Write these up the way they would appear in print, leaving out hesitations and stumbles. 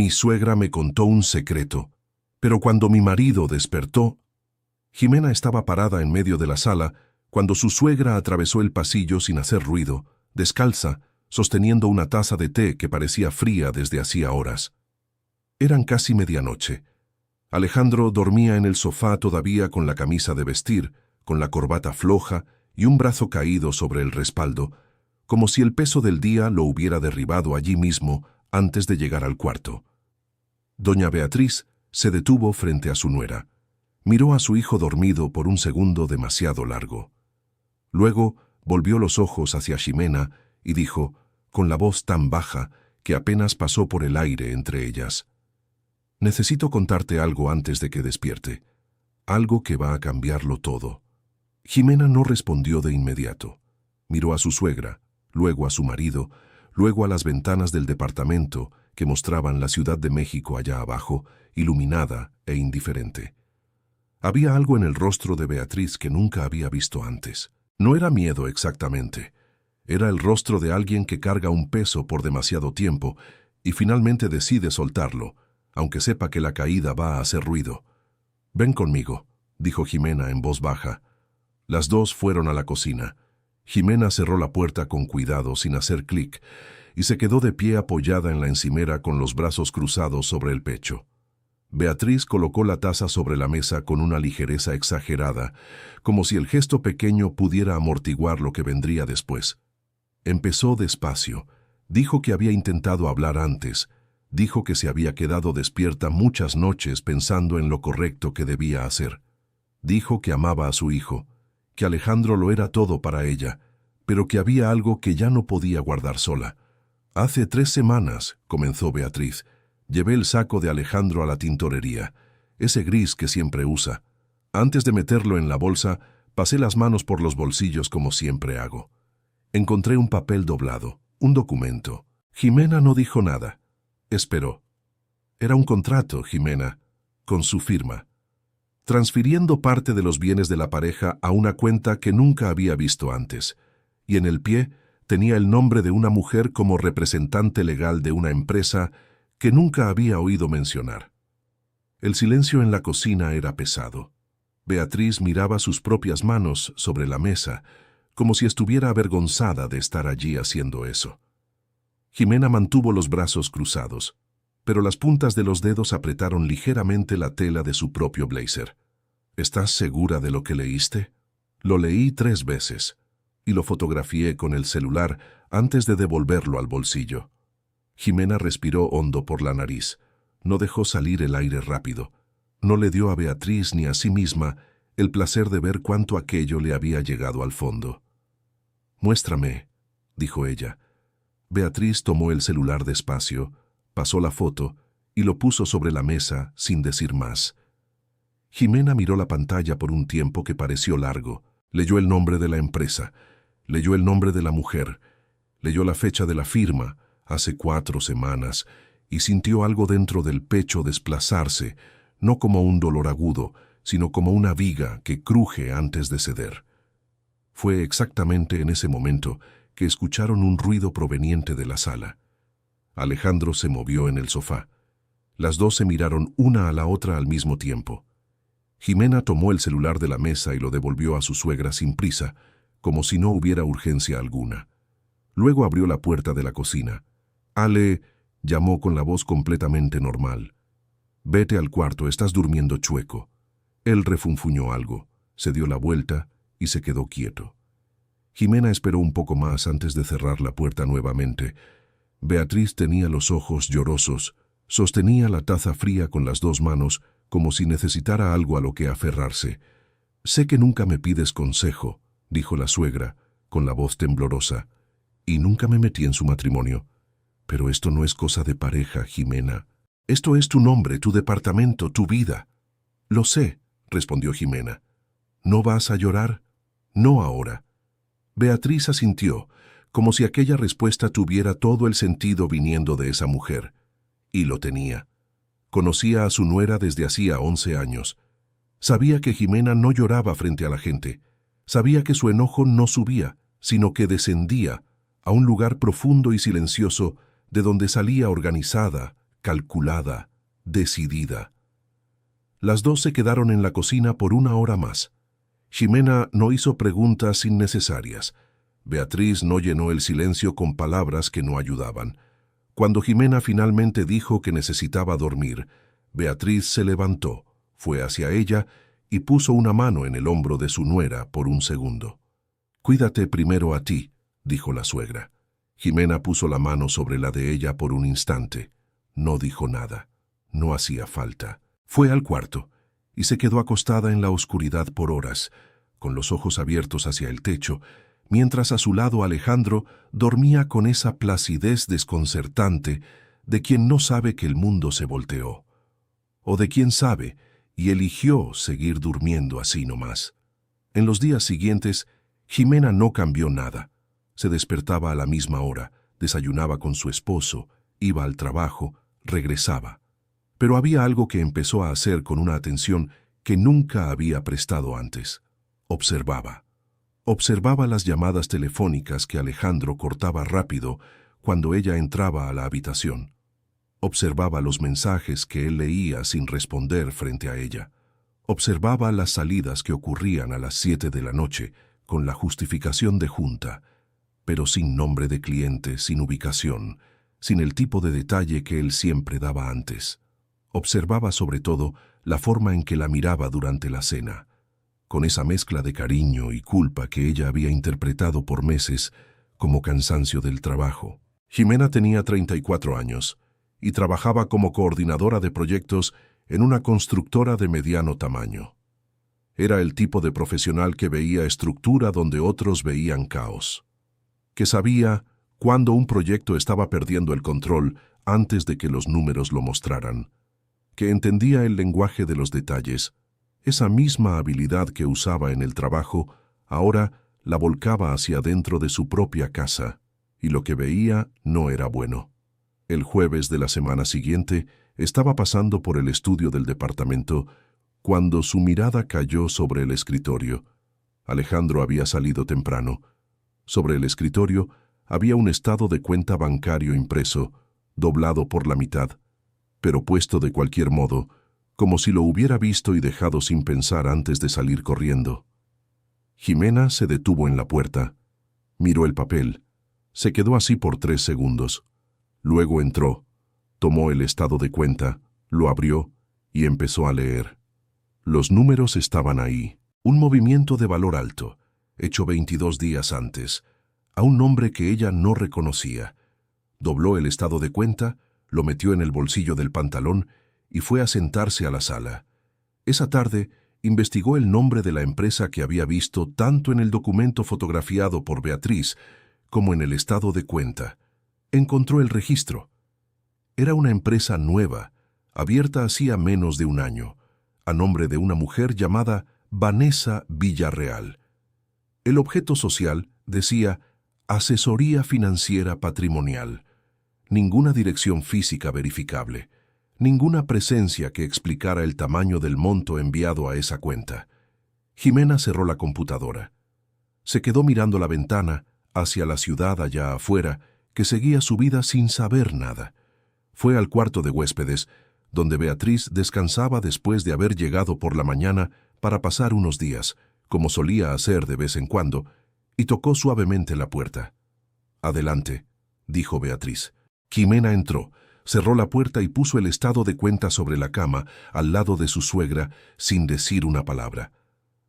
Mi suegra me contó un secreto, pero cuando mi marido despertó... Jimena estaba parada en medio de la sala cuando su suegra atravesó el pasillo sin hacer ruido, descalza, sosteniendo una taza de té que parecía fría desde hacía horas. Eran casi medianoche. Alejandro dormía en el sofá todavía con la camisa de vestir, con la corbata floja y un brazo caído sobre el respaldo, como si el peso del día lo hubiera derribado allí mismo antes de llegar al cuarto. Doña Beatriz se detuvo frente a su nuera. Miró a su hijo dormido por un segundo demasiado largo. Luego volvió los ojos hacia Ximena y dijo, con la voz tan baja que apenas pasó por el aire entre ellas: «Necesito contarte algo antes de que despierte. Algo que va a cambiarlo todo». Ximena no respondió de inmediato. Miró a su suegra, luego a su marido, luego a las ventanas del departamento que mostraban la Ciudad de México allá abajo, iluminada e indiferente. Había algo en el rostro de Beatriz que nunca había visto antes. No era miedo exactamente. Era el rostro de alguien que carga un peso por demasiado tiempo y finalmente decide soltarlo, aunque sepa que la caída va a hacer ruido. «Ven conmigo», dijo Ximena en voz baja. Las dos fueron a la cocina. Ximena cerró la puerta con cuidado sin hacer clic y se quedó de pie apoyada en la encimera con los brazos cruzados sobre el pecho. Beatriz colocó la taza sobre la mesa con una ligereza exagerada, como si el gesto pequeño pudiera amortiguar lo que vendría después. Empezó despacio. Dijo que había intentado hablar antes. Dijo que se había quedado despierta muchas noches pensando en lo correcto que debía hacer. Dijo que amaba a su hijo, que Alejandro lo era todo para ella, pero que había algo que ya no podía guardar sola. «Hace 3 semanas», comenzó Beatriz, «llevé el saco de Alejandro a la tintorería, ese gris que siempre usa. Antes de meterlo en la bolsa, pasé las manos por los bolsillos como siempre hago. Encontré un papel doblado, un documento. Ximena no dijo nada. Esperó. Era un contrato, Ximena, con su firma, transfiriendo parte de los bienes de la pareja a una cuenta que nunca había visto antes, y en el pie tenía el nombre de una mujer como representante legal de una empresa que nunca había oído mencionar. El silencio en la cocina era pesado. Beatriz miraba sus propias manos sobre la mesa, como si estuviera avergonzada de estar allí haciendo eso. Ximena mantuvo los brazos cruzados, pero las puntas de los dedos apretaron ligeramente la tela de su propio blazer. «¿Estás segura de lo que leíste?» «Lo leí 3 veces, y lo fotografié con el celular antes de devolverlo al bolsillo». Ximena respiró hondo por la nariz. No dejó salir el aire rápido. No le dio a Beatriz ni a sí misma el placer de ver cuánto aquello le había llegado al fondo. «Muéstrame», dijo ella. Beatriz tomó el celular despacio, pasó la foto y lo puso sobre la mesa sin decir más. Ximena miró la pantalla por un tiempo que pareció largo. Leyó el nombre de la empresa, leyó el nombre de la mujer, leyó la fecha de la firma, hace 4 semanas, y sintió algo dentro del pecho desplazarse, no como un dolor agudo, sino como una viga que cruje antes de ceder. Fue exactamente en ese momento que escucharon un ruido proveniente de la sala. Alejandro se movió en el sofá. Las dos se miraron una a la otra al mismo tiempo. Ximena tomó el celular de la mesa y lo devolvió a su suegra sin prisa, como si no hubiera urgencia alguna. Luego abrió la puerta de la cocina. «Ale», llamó con la voz completamente normal. «Vete al cuarto, estás durmiendo chueco». Él refunfuñó algo, se dio la vuelta y se quedó quieto. Ximena esperó un poco más antes de cerrar la puerta nuevamente. Beatriz tenía los ojos llorosos, sostenía la taza fría con las 2 manos como si necesitara algo a lo que aferrarse. «Sé que nunca me pides consejo», dijo la suegra, con la voz temblorosa, «y nunca me metí en su matrimonio. Pero esto no es cosa de pareja, Ximena. Esto es tu nombre, tu departamento, tu vida». «Lo sé», respondió Ximena. «¿No vas a llorar?» «No ahora». Beatriz asintió, como si aquella respuesta tuviera todo el sentido viniendo de esa mujer. Y lo tenía. Conocía a su nuera desde hacía 11 años. Sabía que Ximena no lloraba frente a la gente. Sabía que su enojo no subía, sino que descendía a un lugar profundo y silencioso de donde salía organizada, calculada, decidida. Las dos se quedaron en la cocina por 1 hora más. Ximena no hizo preguntas innecesarias. Beatriz no llenó el silencio con palabras que no ayudaban. Cuando Ximena finalmente dijo que necesitaba dormir, Beatriz se levantó, fue hacia ella y puso una mano en el hombro de su nuera por un segundo. «Cuídate primero a ti», dijo la suegra. Ximena puso la mano sobre la de ella por un instante. No dijo nada. No hacía falta. Fue al cuarto y se quedó acostada en la oscuridad por horas, con los ojos abiertos hacia el techo, mientras a su lado Alejandro dormía con esa placidez desconcertante de quien no sabe que el mundo se volteó, o de quien sabe y eligió seguir durmiendo así nomás. En los días siguientes, Ximena no cambió nada. Se despertaba a la misma hora, desayunaba con su esposo, iba al trabajo, regresaba. Pero había algo que empezó a hacer con una atención que nunca había prestado antes. Observaba. Observaba las llamadas telefónicas que Alejandro cortaba rápido cuando ella entraba a la habitación. Observaba los mensajes que él leía sin responder frente a ella. Observaba las salidas que ocurrían a las 7 de la noche con la justificación de junta, pero sin nombre de cliente, sin ubicación, sin el tipo de detalle que él siempre daba antes. Observaba sobre todo la forma en que la miraba durante la cena, con esa mezcla de cariño y culpa que ella había interpretado por meses como cansancio del trabajo. Ximena tenía 34 años y trabajaba como coordinadora de proyectos en una constructora de mediano tamaño. Era el tipo de profesional que veía estructura donde otros veían caos, que sabía cuándo un proyecto estaba perdiendo el control antes de que los números lo mostraran, que entendía el lenguaje de los detalles. Esa misma habilidad que usaba en el trabajo, ahora la volcaba hacia dentro de su propia casa, y lo que veía no era bueno. El jueves de la semana siguiente estaba pasando por el estudio del departamento cuando su mirada cayó sobre el escritorio. Alejandro había salido temprano. Sobre el escritorio había un estado de cuenta bancario impreso, doblado por la mitad, pero puesto de cualquier modo, como si lo hubiera visto y dejado sin pensar antes de salir corriendo. Ximena se detuvo en la puerta, miró el papel, se quedó así por 3 segundos. Luego entró, tomó el estado de cuenta, lo abrió y empezó a leer. Los números estaban ahí. Un movimiento de valor alto, hecho 22 días antes, a un nombre que ella no reconocía. Dobló el estado de cuenta, lo metió en el bolsillo del pantalón y fue a sentarse a la sala. Esa tarde investigó el nombre de la empresa que había visto tanto en el documento fotografiado por Beatriz como en el estado de cuenta. Encontró el registro. Era una empresa nueva, abierta hacía menos de 1 año, a nombre de una mujer llamada Vanessa Villarreal. El objeto social decía Asesoría Financiera Patrimonial. Ninguna dirección física verificable, ninguna presencia que explicara el tamaño del monto enviado a esa cuenta. Ximena cerró la computadora. Se quedó mirando la ventana hacia la ciudad allá afuera, que seguía su vida sin saber nada. Fue al cuarto de huéspedes, donde Beatriz descansaba después de haber llegado por la mañana para pasar unos días, como solía hacer de vez en cuando, y tocó suavemente la puerta. «Adelante», dijo Beatriz. Ximena entró, cerró la puerta y puso el estado de cuenta sobre la cama, al lado de su suegra, sin decir una palabra.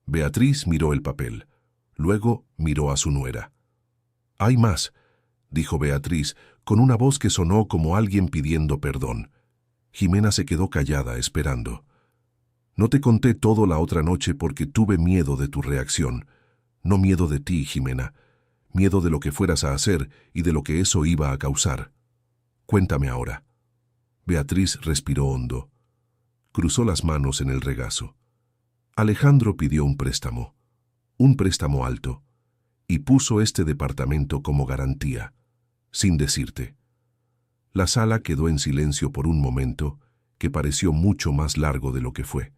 Beatriz miró el papel. Luego miró a su nuera. «Hay más», dijo Beatriz, con una voz que sonó como alguien pidiendo perdón. Ximena se quedó callada, esperando. «No te conté todo la otra noche porque tuve miedo de tu reacción. No miedo de ti, Ximena. Miedo de lo que fueras a hacer y de lo que eso iba a causar. Cuéntame ahora». Beatriz respiró hondo. Cruzó las manos en el regazo. Alejandro pidió un préstamo alto, y puso este departamento como garantía, sin decirte. La sala quedó en silencio por un momento que pareció mucho más largo de lo que fue.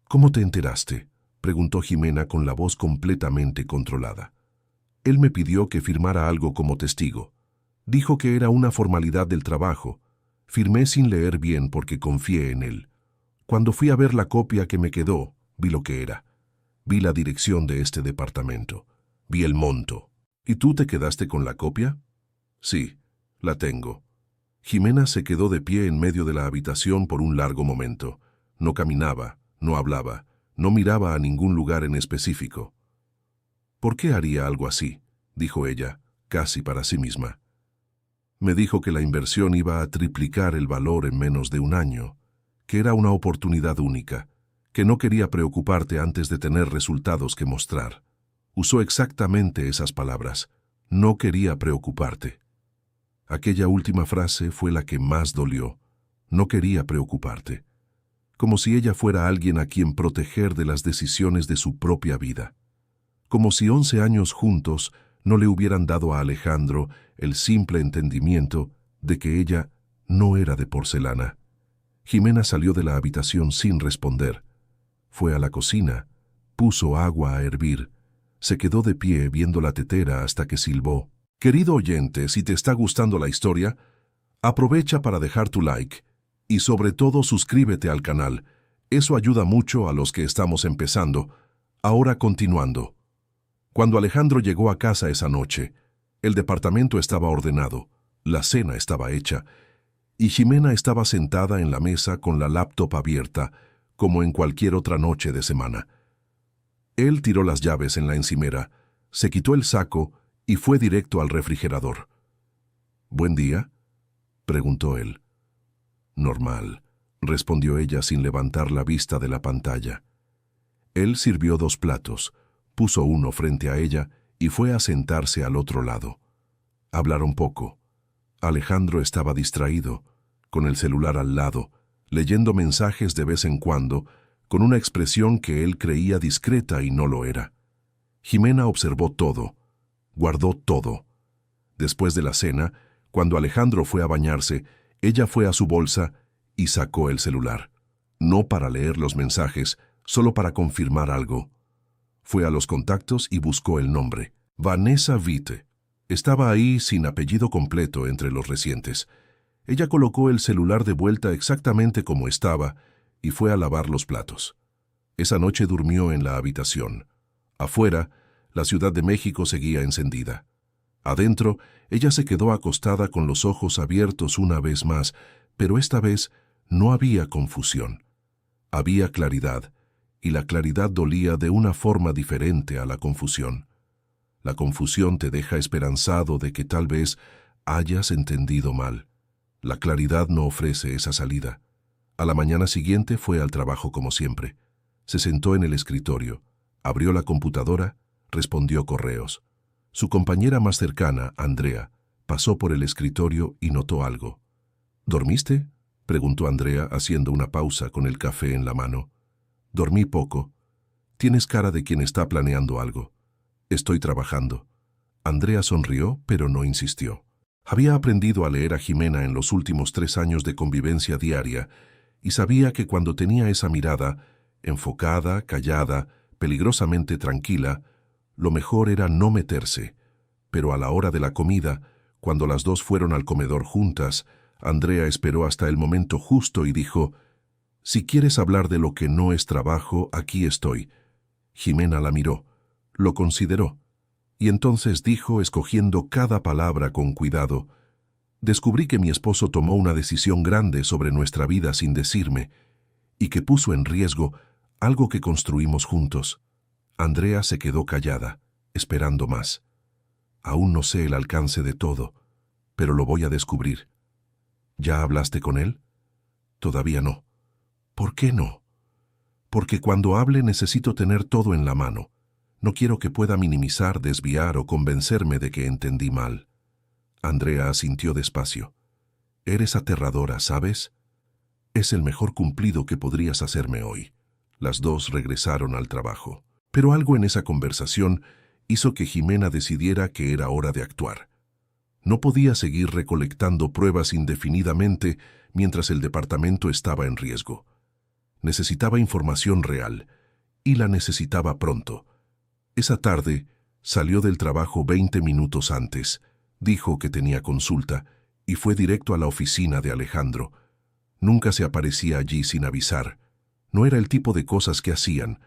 «¿Cómo te enteraste?», preguntó Ximena con la voz completamente controlada. «Él me pidió que firmara algo como testigo. Dijo que era una formalidad del trabajo. Firmé sin leer bien porque confié en él. Cuando fui a ver la copia que me quedó, vi lo que era. Vi la dirección de este departamento. Vi el monto. ¿Y tú te quedaste con la copia? Sí, la tengo. Jimena se quedó de pie en medio de la habitación por un largo momento. No caminaba, no hablaba, no miraba a ningún lugar en específico. ¿Por qué haría algo así?, dijo ella, casi para sí misma. Me dijo que la inversión iba a triplicar el valor en menos de un año, que era una oportunidad única, que no quería preocuparte antes de tener resultados que mostrar. Usó exactamente esas palabras. No quería preocuparte. Aquella última frase fue la que más dolió. No quería preocuparte. Como si ella fuera alguien a quien proteger de las decisiones de su propia vida. Como si 11 años juntos no le hubieran dado a Alejandro el simple entendimiento de que ella no era de porcelana. Jimena salió de la habitación sin responder. Fue a la cocina, puso agua a hervir, se quedó de pie viendo la tetera hasta que silbó. Querido oyente, si te está gustando la historia, aprovecha para dejar tu like y sobre todo suscríbete al canal. Eso ayuda mucho a los que estamos empezando. Ahora continuando. Cuando Alejandro llegó a casa esa noche, el departamento estaba ordenado, la cena estaba hecha, y Jimena estaba sentada en la mesa con la laptop abierta, como en cualquier otra noche de semana. Él tiró las llaves en la encimera, se quitó el saco y fue directo al refrigerador. «¿Buen día?», preguntó él. «Normal», respondió ella sin levantar la vista de la pantalla. Él sirvió 2 platos, puso uno frente a ella y fue a sentarse al otro lado. Hablaron poco. Alejandro estaba distraído, con el celular al lado, leyendo mensajes de vez en cuando, con una expresión que él creía discreta y no lo era. Jimena observó todo, guardó todo. Después de la cena, cuando Alejandro fue a bañarse, ella fue a su bolsa y sacó el celular. No para leer los mensajes, solo para confirmar algo. Fue a los contactos y buscó el nombre. Vanessa Witte. Estaba ahí sin apellido completo entre los recientes. Ella colocó el celular de vuelta exactamente como estaba y fue a lavar los platos. Esa noche durmió en la habitación. Afuera, la Ciudad de México seguía encendida. Adentro, ella se quedó acostada con los ojos abiertos una vez más, pero esta vez no había confusión. Había claridad, y la claridad dolía de una forma diferente a la confusión. La confusión te deja esperanzado de que tal vez hayas entendido mal. La claridad no ofrece esa salida. A la mañana siguiente fue al trabajo como siempre. Se sentó en el escritorio, abrió la computadora, respondió correos. Su compañera más cercana, Andrea, pasó por el escritorio y notó algo. «¿Dormiste?», preguntó Andrea haciendo una pausa con el café en la mano. «Dormí poco. Tienes cara de quien está planeando algo». «Estoy trabajando». Andrea sonrió, pero no insistió. Había aprendido a leer a Jimena en los últimos 3 años de convivencia diaria y sabía que cuando tenía esa mirada, enfocada, callada, peligrosamente tranquila, lo mejor era no meterse. Pero a la hora de la comida, cuando las dos fueron al comedor juntas, Andrea esperó hasta el momento justo y dijo: «Si quieres hablar de lo que no es trabajo, aquí estoy». Jimena la miró, lo consideró, y entonces dijo, escogiendo cada palabra con cuidado: «Descubrí que mi esposo tomó una decisión grande sobre nuestra vida sin decirme, y que puso en riesgo algo que construimos juntos». Andrea se quedó callada, esperando más. «Aún no sé el alcance de todo, pero lo voy a descubrir». «¿Ya hablaste con él?» «Todavía no». «¿Por qué no?» «Porque cuando hable necesito tener todo en la mano. No quiero que pueda minimizar, desviar o convencerme de que entendí mal». Andrea asintió despacio. «Eres aterradora, ¿sabes? Es el mejor cumplido que podrías hacerme hoy». Las dos regresaron al trabajo. Pero algo en esa conversación hizo que Jimena decidiera que era hora de actuar. No podía seguir recolectando pruebas indefinidamente mientras el departamento estaba en riesgo. Necesitaba información real, y la necesitaba pronto. Esa tarde salió del trabajo 20 minutos antes, dijo que tenía consulta, y fue directo a la oficina de Alejandro. Nunca se aparecía allí sin avisar. No era el tipo de cosas que hacían.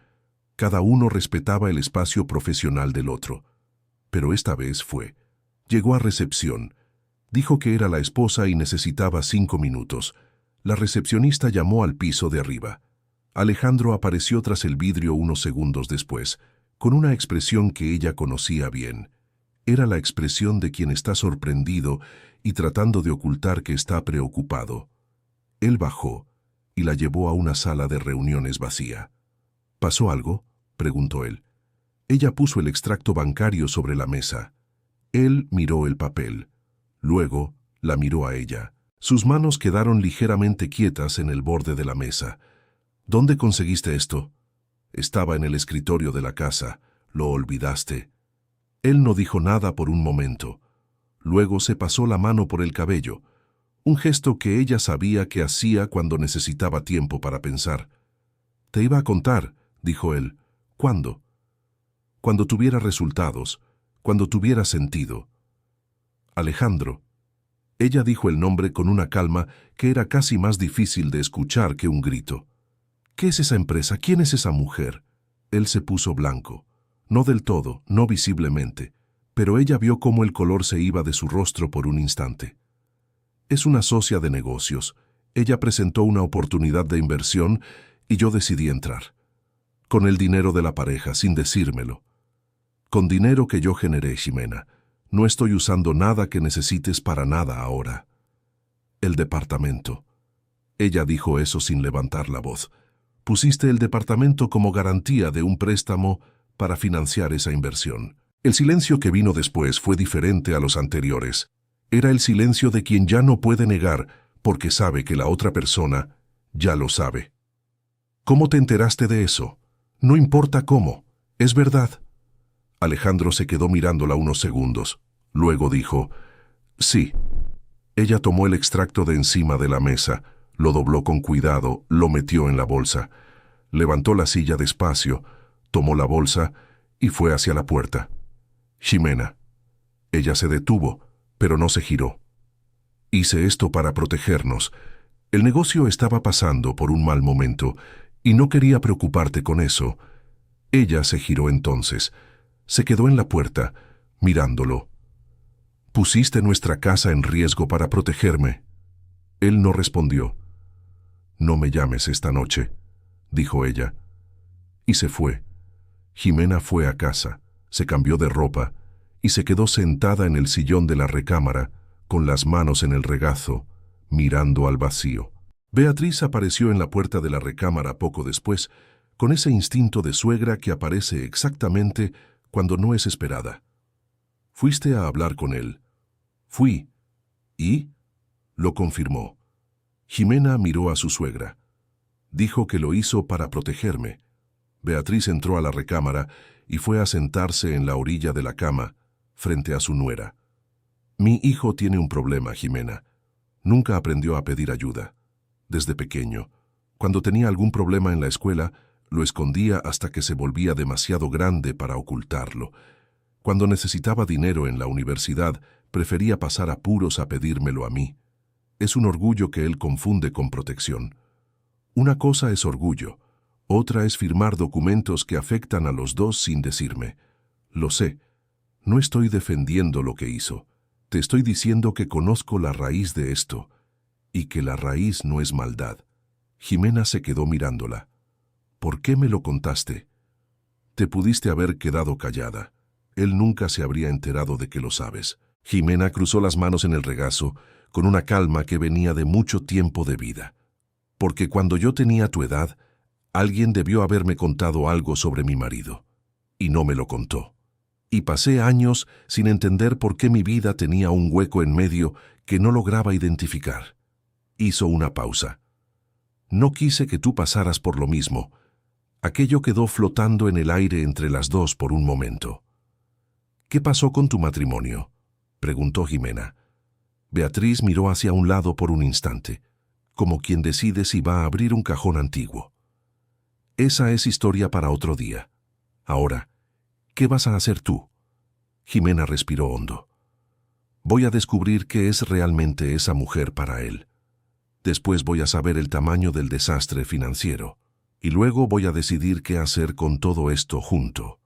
Cada uno respetaba el espacio profesional del otro. Pero esta vez fue. Llegó a recepción. Dijo que era la esposa y necesitaba 5 minutos. La recepcionista llamó al piso de arriba. Alejandro apareció tras el vidrio unos segundos después, con una expresión que ella conocía bien. Era la expresión de quien está sorprendido y tratando de ocultar que está preocupado. Él bajó y la llevó a una sala de reuniones vacía. ¿Pasó algo?, preguntó él. Ella puso el extracto bancario sobre la mesa. Él miró el papel. Luego la miró a ella. Sus manos quedaron ligeramente quietas en el borde de la mesa. ¿Dónde conseguiste esto? Estaba en el escritorio de la casa. ¿Lo olvidaste? Él no dijo nada por un momento. Luego se pasó la mano por el cabello, un gesto que ella sabía que hacía cuando necesitaba tiempo para pensar. «Te iba a contar», dijo él. «¿Cuándo?» «Cuando tuviera resultados, cuando tuviera sentido». «Alejandro». Ella dijo el nombre con una calma que era casi más difícil de escuchar que un grito. «¿Qué es esa empresa? ¿Quién es esa mujer?» Él se puso blanco. No del todo, no visiblemente, pero ella vio cómo el color se iba de su rostro por un instante. «Es una socia de negocios. Ella presentó una oportunidad de inversión y yo decidí entrar. Con el dinero de la pareja, sin decírmelo. Con dinero que yo generé, Ximena. No estoy usando nada que necesites para nada ahora». «El departamento». Ella dijo eso sin levantar la voz. «Pusiste el departamento como garantía de un préstamo para financiar esa inversión». El silencio que vino después fue diferente a los anteriores. Era el silencio de quien ya no puede negar porque sabe que la otra persona ya lo sabe. «¿Cómo te enteraste de eso?» «No importa cómo. Es verdad». Alejandro se quedó mirándola unos segundos. Luego dijo, «Sí». Ella tomó el extracto de encima de la mesa, lo dobló con cuidado, lo metió en la bolsa. Levantó la silla despacio, tomó la bolsa y fue hacia la puerta. «Ximena». Ella se detuvo, pero no se giró. «Hice esto para protegernos. El negocio estaba pasando por un mal momento y no quería preocuparte con eso». Ella se giró entonces. Se quedó en la puerta, mirándolo. «Pusiste nuestra casa en riesgo para protegerme». Él no respondió. «No me llames esta noche», dijo ella. Y se fue. Ximena fue a casa, se cambió de ropa y se quedó sentada en el sillón de la recámara, con las manos en el regazo, mirando al vacío. Beatriz apareció en la puerta de la recámara poco después, con ese instinto de suegra que aparece exactamente cuando no es esperada. «¿Fuiste a hablar con él?» «Fui». «¿Y?» Lo confirmó. Ximena miró a su suegra. Dijo que lo hizo para protegerme. Beatriz entró a la recámara y fue a sentarse en la orilla de la cama, frente a su nuera. «Mi hijo tiene un problema, Ximena. Nunca aprendió a pedir ayuda. Desde pequeño, cuando tenía algún problema en la escuela, lo escondía hasta que se volvía demasiado grande para ocultarlo. Cuando necesitaba dinero en la universidad, prefería pasar apuros a pedírmelo a mí. Es un orgullo que él confunde con protección. Una cosa es orgullo, otra es firmar documentos que afectan a los dos sin decirme. Lo sé, no estoy defendiendo lo que hizo. Te estoy diciendo que conozco la raíz de esto, y que la raíz no es maldad». Ximena se quedó mirándola. «¿Por qué me lo contaste?» «Te pudiste haber quedado callada. Él nunca se habría enterado de que lo sabes». Ximena cruzó las manos en el regazo, con una calma que venía de mucho tiempo de vida. «Porque cuando yo tenía tu edad, alguien debió haberme contado algo sobre mi marido. Y no me lo contó. Y pasé años sin entender por qué mi vida tenía un hueco en medio que no lograba identificar». Hizo una pausa. «No quise que tú pasaras por lo mismo». Aquello quedó flotando en el aire entre las dos por un momento. «¿Qué pasó con tu matrimonio?», preguntó Ximena. Beatriz miró hacia un lado por un instante, como quien decide si va a abrir un cajón antiguo. «Esa es historia para otro día. Ahora, ¿qué vas a hacer tú?». Ximena respiró hondo. Voy a descubrir qué es realmente esa mujer para él. Después voy a saber el tamaño del desastre financiero. Y luego voy a decidir qué hacer con todo esto junto.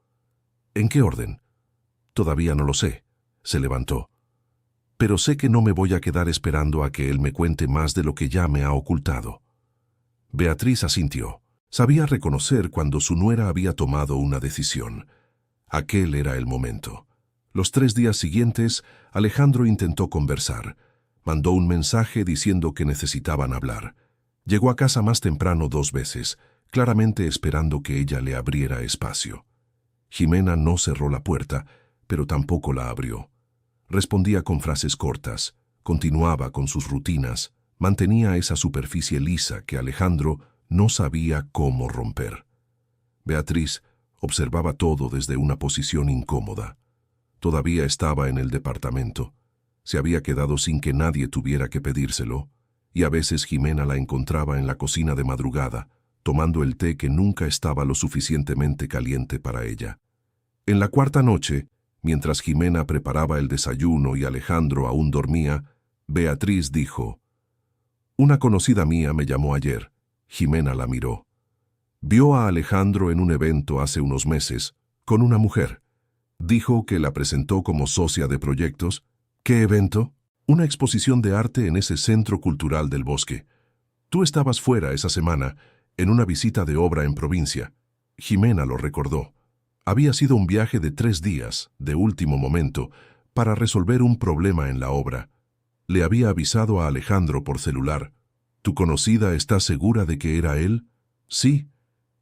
¿En qué orden? Todavía no lo sé. Se levantó. Pero sé que no me voy a quedar esperando a que él me cuente más de lo que ya me ha ocultado. Beatriz asintió. Sabía reconocer cuando su nuera había tomado una decisión. Aquel era el momento. Los 3 días siguientes, Alejandro intentó conversar. Mandó un mensaje diciendo que necesitaban hablar. Llegó a casa más temprano 2 veces, claramente esperando que ella le abriera espacio. Jimena no cerró la puerta, pero tampoco la abrió. Respondía con frases cortas, continuaba con sus rutinas, mantenía esa superficie lisa que Alejandro no sabía cómo romper. Beatriz observaba todo desde una posición incómoda. Todavía estaba en el departamento. Se había quedado sin que nadie tuviera que pedírselo, y a veces Jimena la encontraba en la cocina de madrugada, tomando el té que nunca estaba lo suficientemente caliente para ella. En la 4ª noche, mientras Jimena preparaba el desayuno y Alejandro aún dormía, Beatriz dijo: «Una conocida mía me llamó ayer». Jimena la miró. Vio a Alejandro en un evento hace unos meses, con una mujer. Dijo que la presentó como socia de proyectos. ¿Qué evento? Una exposición de arte en ese centro cultural del bosque. Tú estabas fuera esa semana, en una visita de obra en provincia. Jimena lo recordó. Había sido un viaje de 3 días, de último momento, para resolver un problema en la obra. Le había avisado a Alejandro por celular. ¿Tu conocida está segura de que era él? Sí.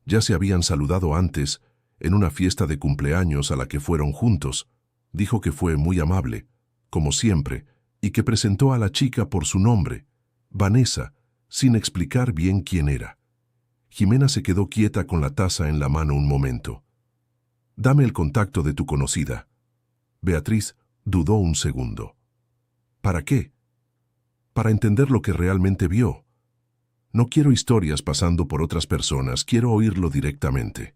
Ya se habían saludado antes, en una fiesta de cumpleaños a la que fueron juntos. Dijo que fue muy amable, como siempre, y que presentó a la chica por su nombre, Vanessa, sin explicar bien quién era. Jimena se quedó quieta con la taza en la mano un momento. «Dame el contacto de tu conocida». Beatriz dudó un segundo. ¿Para qué? Para entender lo que realmente vio. No quiero historias pasando por otras personas, quiero oírlo directamente.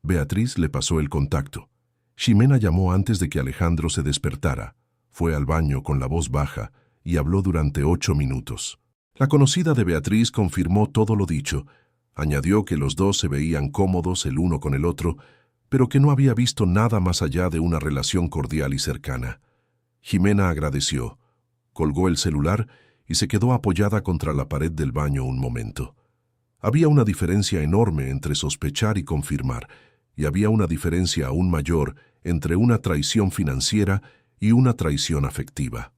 Beatriz le pasó el contacto. Jimena llamó antes de que Alejandro se despertara. Fue al baño con la voz baja y habló durante 8 minutos. La conocida de Beatriz confirmó todo lo dicho. Añadió que los dos se veían cómodos el uno con el otro, pero que no había visto nada más allá de una relación cordial y cercana. Jimena agradeció, colgó el celular y se quedó apoyada contra la pared del baño un momento. Había una diferencia enorme entre sospechar y confirmar, y había una diferencia aún mayor entre una traición financiera y una traición afectiva.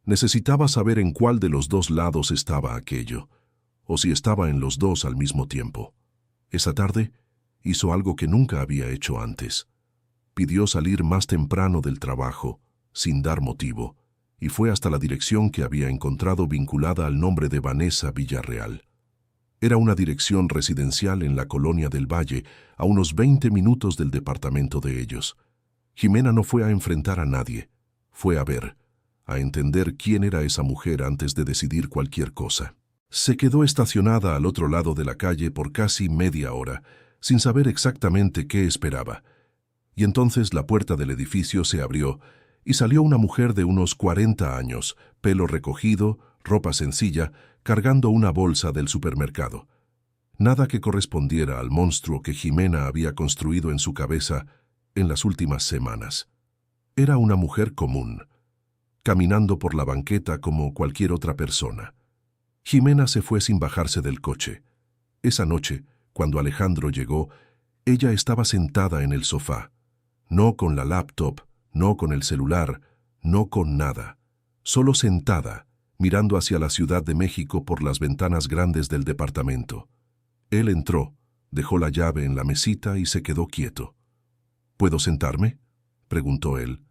Necesitaba saber en cuál de los dos lados estaba aquello, o si estaba en los dos al mismo tiempo. Esa tarde hizo algo que nunca había hecho antes. Pidió salir más temprano del trabajo, sin dar motivo, y fue hasta la dirección que había encontrado vinculada al nombre de Vanessa Villarreal. Era una dirección residencial en la colonia del Valle, a unos 20 minutos del departamento de ellos. Jimena no fue a enfrentar a nadie, fue a ver, a entender quién era esa mujer antes de decidir cualquier cosa. Se quedó estacionada al otro lado de la calle por casi media hora, sin saber exactamente qué esperaba. Y entonces la puerta del edificio se abrió y salió una mujer de unos 40 años, pelo recogido, ropa sencilla, cargando una bolsa del supermercado. Nada que correspondiera al monstruo que Jimena había construido en su cabeza en las últimas semanas. Era una mujer común, caminando por la banqueta como cualquier otra persona. Jimena se fue sin bajarse del coche. Esa noche, cuando Alejandro llegó, ella estaba sentada en el sofá, no con la laptop, no con el celular, no con nada, solo sentada, mirando hacia la Ciudad de México por las ventanas grandes del departamento. Él entró, dejó la llave en la mesita y se quedó quieto. ¿Puedo sentarme?, preguntó él.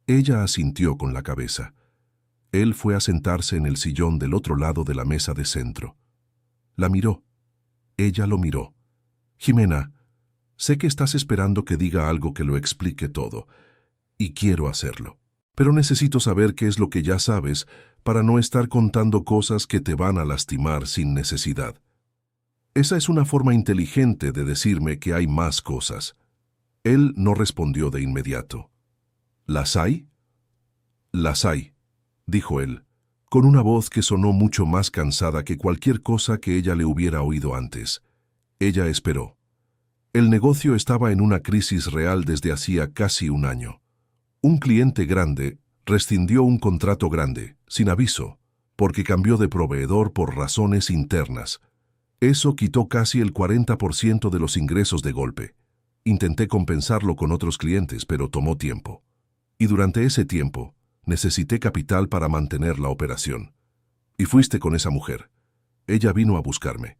Ella asintió con la cabeza. Él fue a sentarse en el sillón del otro lado de la mesa de centro. La miró. Ella lo miró. «Jimena, sé que estás esperando que diga algo que lo explique todo, y quiero hacerlo. Pero necesito saber qué es lo que ya sabes para no estar contando cosas que te van a lastimar sin necesidad. Esa es una forma inteligente de decirme que hay más cosas». Él no respondió de inmediato. «¿Las hay?». Las hay, dijo él, con una voz que sonó mucho más cansada que cualquier cosa que ella le hubiera oído antes. Ella esperó. El negocio estaba en una crisis real desde hacía casi un año. Un cliente grande rescindió un contrato grande, sin aviso, porque cambió de proveedor por razones internas. Eso quitó casi el 40% de los ingresos de golpe. Intenté compensarlo con otros clientes, pero tomó tiempo. Y durante ese tiempo, necesité capital para mantener la operación. Y fuiste con esa mujer. Ella vino a buscarme.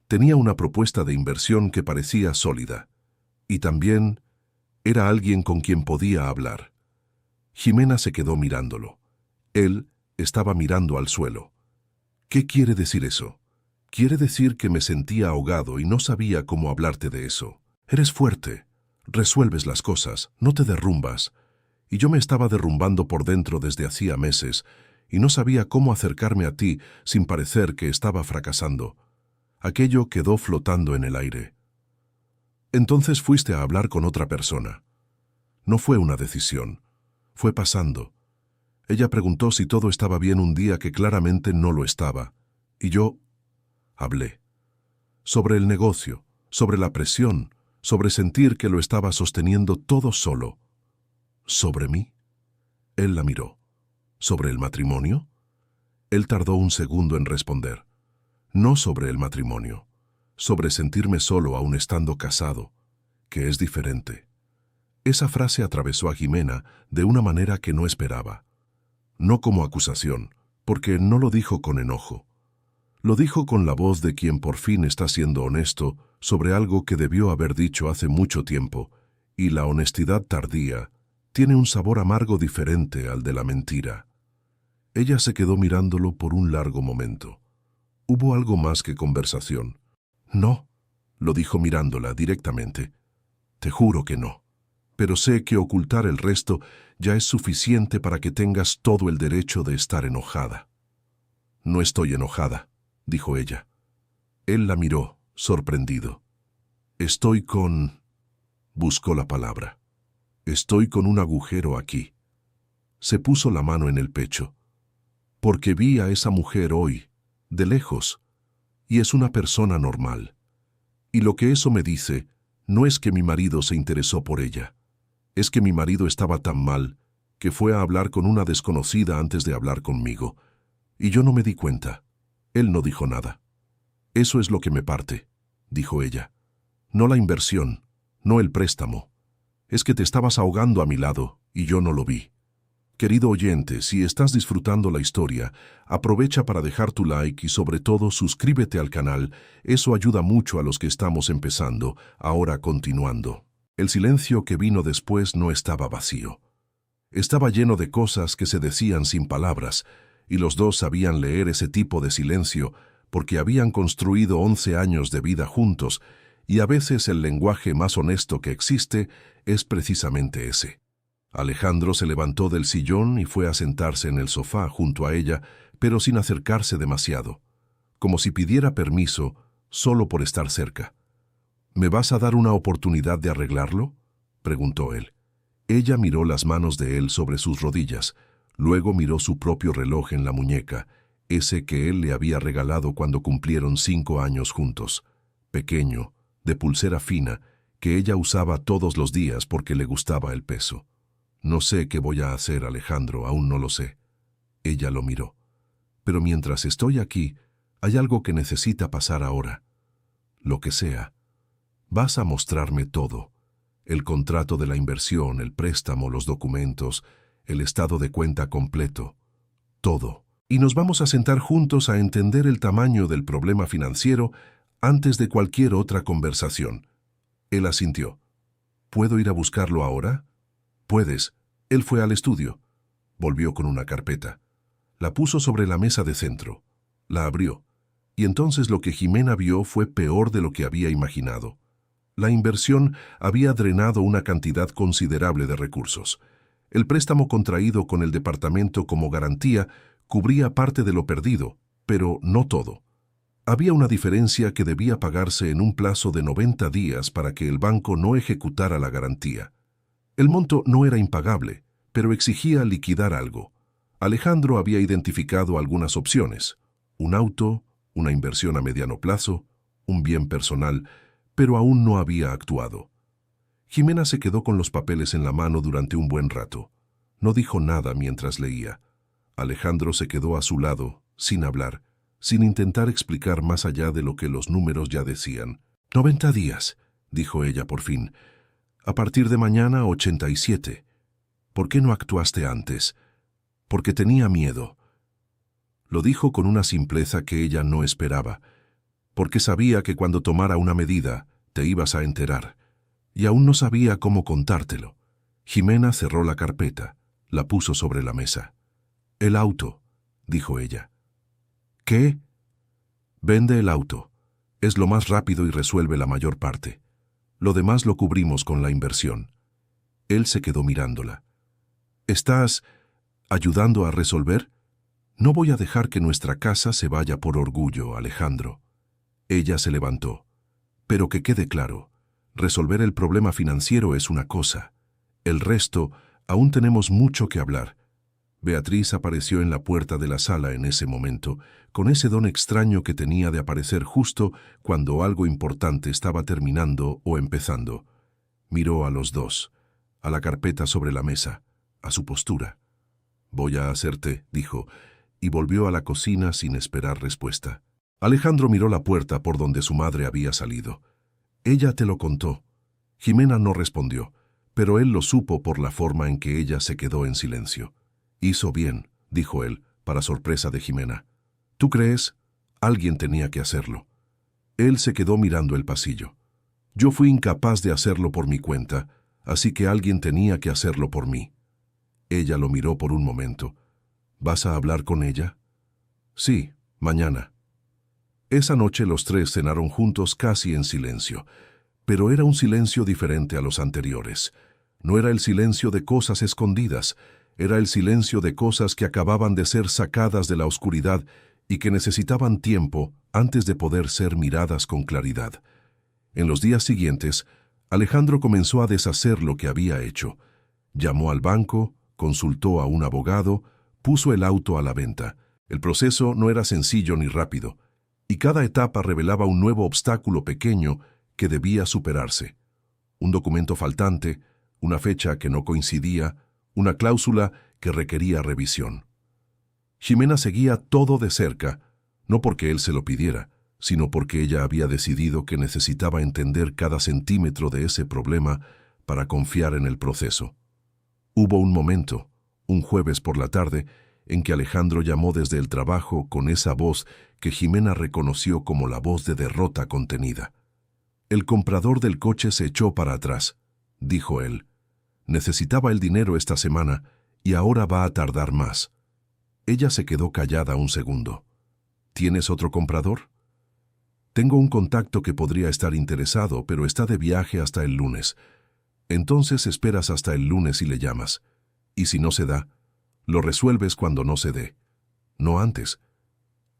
Tenía una propuesta de inversión que parecía sólida. Y también era alguien con quien podía hablar. Jimena se quedó mirándolo. Él estaba mirando al suelo. ¿Qué quiere decir eso? Quiere decir que me sentía ahogado y no sabía cómo hablarte de eso. Eres fuerte, resuelves las cosas, no te derrumbas. Y yo me estaba derrumbando por dentro desde hacía meses y no sabía cómo acercarme a ti sin parecer que estaba fracasando. Aquello quedó flotando en el aire. Entonces fuiste a hablar con otra persona. No fue una decisión, fue pasando. Ella preguntó si todo estaba bien un día que claramente no lo estaba, y yo hablé. Sobre el negocio, sobre la presión, sobre sentir que lo estaba sosteniendo todo solo. ¿Sobre mí? Él la miró. ¿Sobre el matrimonio? Él tardó un segundo en responder. No sobre el matrimonio, sobre sentirme solo aún estando casado, que es diferente. Esa frase atravesó a Jimena de una manera que no esperaba. No como acusación, porque no lo dijo con enojo. Lo dijo con la voz de quien por fin está siendo honesto sobre algo que debió haber dicho hace mucho tiempo, y la honestidad tardía tiene un sabor amargo diferente al de la mentira. Ella se quedó mirándolo por un largo momento. Hubo algo más que conversación. No, lo dijo mirándola directamente. Te juro que no. Pero sé que ocultar el resto ya es suficiente para que tengas todo el derecho de estar enojada. No estoy enojada, dijo ella. Él la miró, sorprendido. Estoy con... Buscó la palabra. Estoy con un agujero aquí. Se puso la mano en el pecho. Porque vi a esa mujer hoy, de lejos, y es una persona normal. Y lo que eso me dice no es que mi marido se interesó por ella. Es que mi marido estaba tan mal que fue a hablar con una desconocida antes de hablar conmigo. Y yo no me di cuenta. Él no dijo nada. Eso es lo que me parte, dijo ella. No la inversión, no el préstamo. Es que te estabas ahogando a mi lado y yo no lo vi. Querido oyente, si estás disfrutando la historia, aprovecha para dejar tu like y sobre todo suscríbete al canal. Eso ayuda mucho a los que estamos empezando. Ahora continuando. El silencio que vino después no estaba vacío. Estaba lleno de cosas que se decían sin palabras, y los dos sabían leer ese tipo de silencio porque habían construido 11 años de vida juntos, y a veces el lenguaje más honesto que existe es precisamente ese. Alejandro se levantó del sillón y fue a sentarse en el sofá junto a ella, pero sin acercarse demasiado, como si pidiera permiso solo por estar cerca. ¿Me vas a dar una oportunidad de arreglarlo?, preguntó él. Ella miró las manos de él sobre sus rodillas, luego miró su propio reloj en la muñeca, ese que él le había regalado cuando cumplieron 5 años juntos, pequeño, de pulsera fina, que ella usaba todos los días porque le gustaba el peso. No sé qué voy a hacer, Alejandro, aún no lo sé. Ella lo miró. Pero mientras estoy aquí, hay algo que necesita pasar ahora. Lo que sea. Vas a mostrarme todo. El contrato de la inversión, el préstamo, los documentos, el estado de cuenta completo. Todo. Y nos vamos a sentar juntos a entender el tamaño del problema financiero antes de cualquier otra conversación. Él asintió. ¿Puedo ir a buscarlo ahora? Puedes. Él fue al estudio. Volvió con una carpeta. La puso sobre la mesa de centro. La abrió. Y entonces lo que Jimena vio fue peor de lo que había imaginado. La inversión había drenado una cantidad considerable de recursos. El préstamo contraído con el departamento como garantía cubría parte de lo perdido, pero no todo. Había una diferencia que debía pagarse en un plazo de 90 días para que el banco no ejecutara la garantía. El monto no era impagable, pero exigía liquidar algo. Alejandro había identificado algunas opciones: un auto, una inversión a mediano plazo, un bien personal, pero aún no había actuado. Jimena se quedó con los papeles en la mano durante un buen rato. No dijo nada mientras leía. Alejandro se quedó a su lado, sin hablar, sin intentar explicar más allá de lo que los números ya decían. 90 días, dijo ella por fin. A partir de mañana, 87. ¿Por qué no actuaste antes? Porque tenía miedo. Lo dijo con una simpleza que ella no esperaba, porque sabía que cuando tomara una medida te ibas a enterar, y aún no sabía cómo contártelo. Jimena cerró la carpeta, la puso sobre la mesa. «El auto», dijo ella. «¿Qué?» «Vende el auto. Es lo más rápido y resuelve la mayor parte. Lo demás lo cubrimos con la inversión». Él se quedó mirándola. «¿Estás ayudando a resolver? No voy a dejar que nuestra casa se vaya por orgullo, Alejandro». Ella se levantó. «Pero que quede claro, resolver el problema financiero es una cosa. El resto, aún tenemos mucho que hablar». Beatriz apareció en la puerta de la sala en ese momento, con ese don extraño que tenía de aparecer justo cuando algo importante estaba terminando o empezando. Miró a los dos, a la carpeta sobre la mesa, a su postura. «Voy a hacerte», dijo, y volvió a la cocina sin esperar respuesta. Alejandro miró la puerta por donde su madre había salido. «Ella te lo contó». Jimena no respondió, pero él lo supo por la forma en que ella se quedó en silencio. «Hizo bien», dijo él, para sorpresa de Jimena. «¿Tú crees? Alguien tenía que hacerlo». Él se quedó mirando el pasillo. «Yo fui incapaz de hacerlo por mi cuenta, así que alguien tenía que hacerlo por mí». Ella lo miró por un momento. «¿Vas a hablar con ella?» «Sí, mañana». Esa noche los tres cenaron juntos casi en silencio, pero era un silencio diferente a los anteriores. No era el silencio de cosas escondidas, era el silencio de cosas que acababan de ser sacadas de la oscuridad y que necesitaban tiempo antes de poder ser miradas con claridad. En los días siguientes, Alejandro comenzó a deshacer lo que había hecho. Llamó al banco, consultó a un abogado, puso el auto a la venta. El proceso no era sencillo ni rápido, y cada etapa revelaba un nuevo obstáculo pequeño que debía superarse. Un documento faltante, una fecha que no coincidía, una cláusula que requería revisión. Jimena seguía todo de cerca, no porque él se lo pidiera, sino porque ella había decidido que necesitaba entender cada centímetro de ese problema para confiar en el proceso. Hubo un momento, un jueves por la tarde, en que Alejandro llamó desde el trabajo con esa voz que Jimena reconoció como la voz de derrota contenida. «El comprador del coche se echó para atrás», dijo él. «Necesitaba el dinero esta semana y ahora va a tardar más». Ella se quedó callada un segundo. «¿Tienes otro comprador?» «Tengo un contacto que podría estar interesado, pero está de viaje hasta el lunes. Entonces esperas hasta el lunes y le llamas. Y si no se da, lo resuelves cuando no se dé. No antes».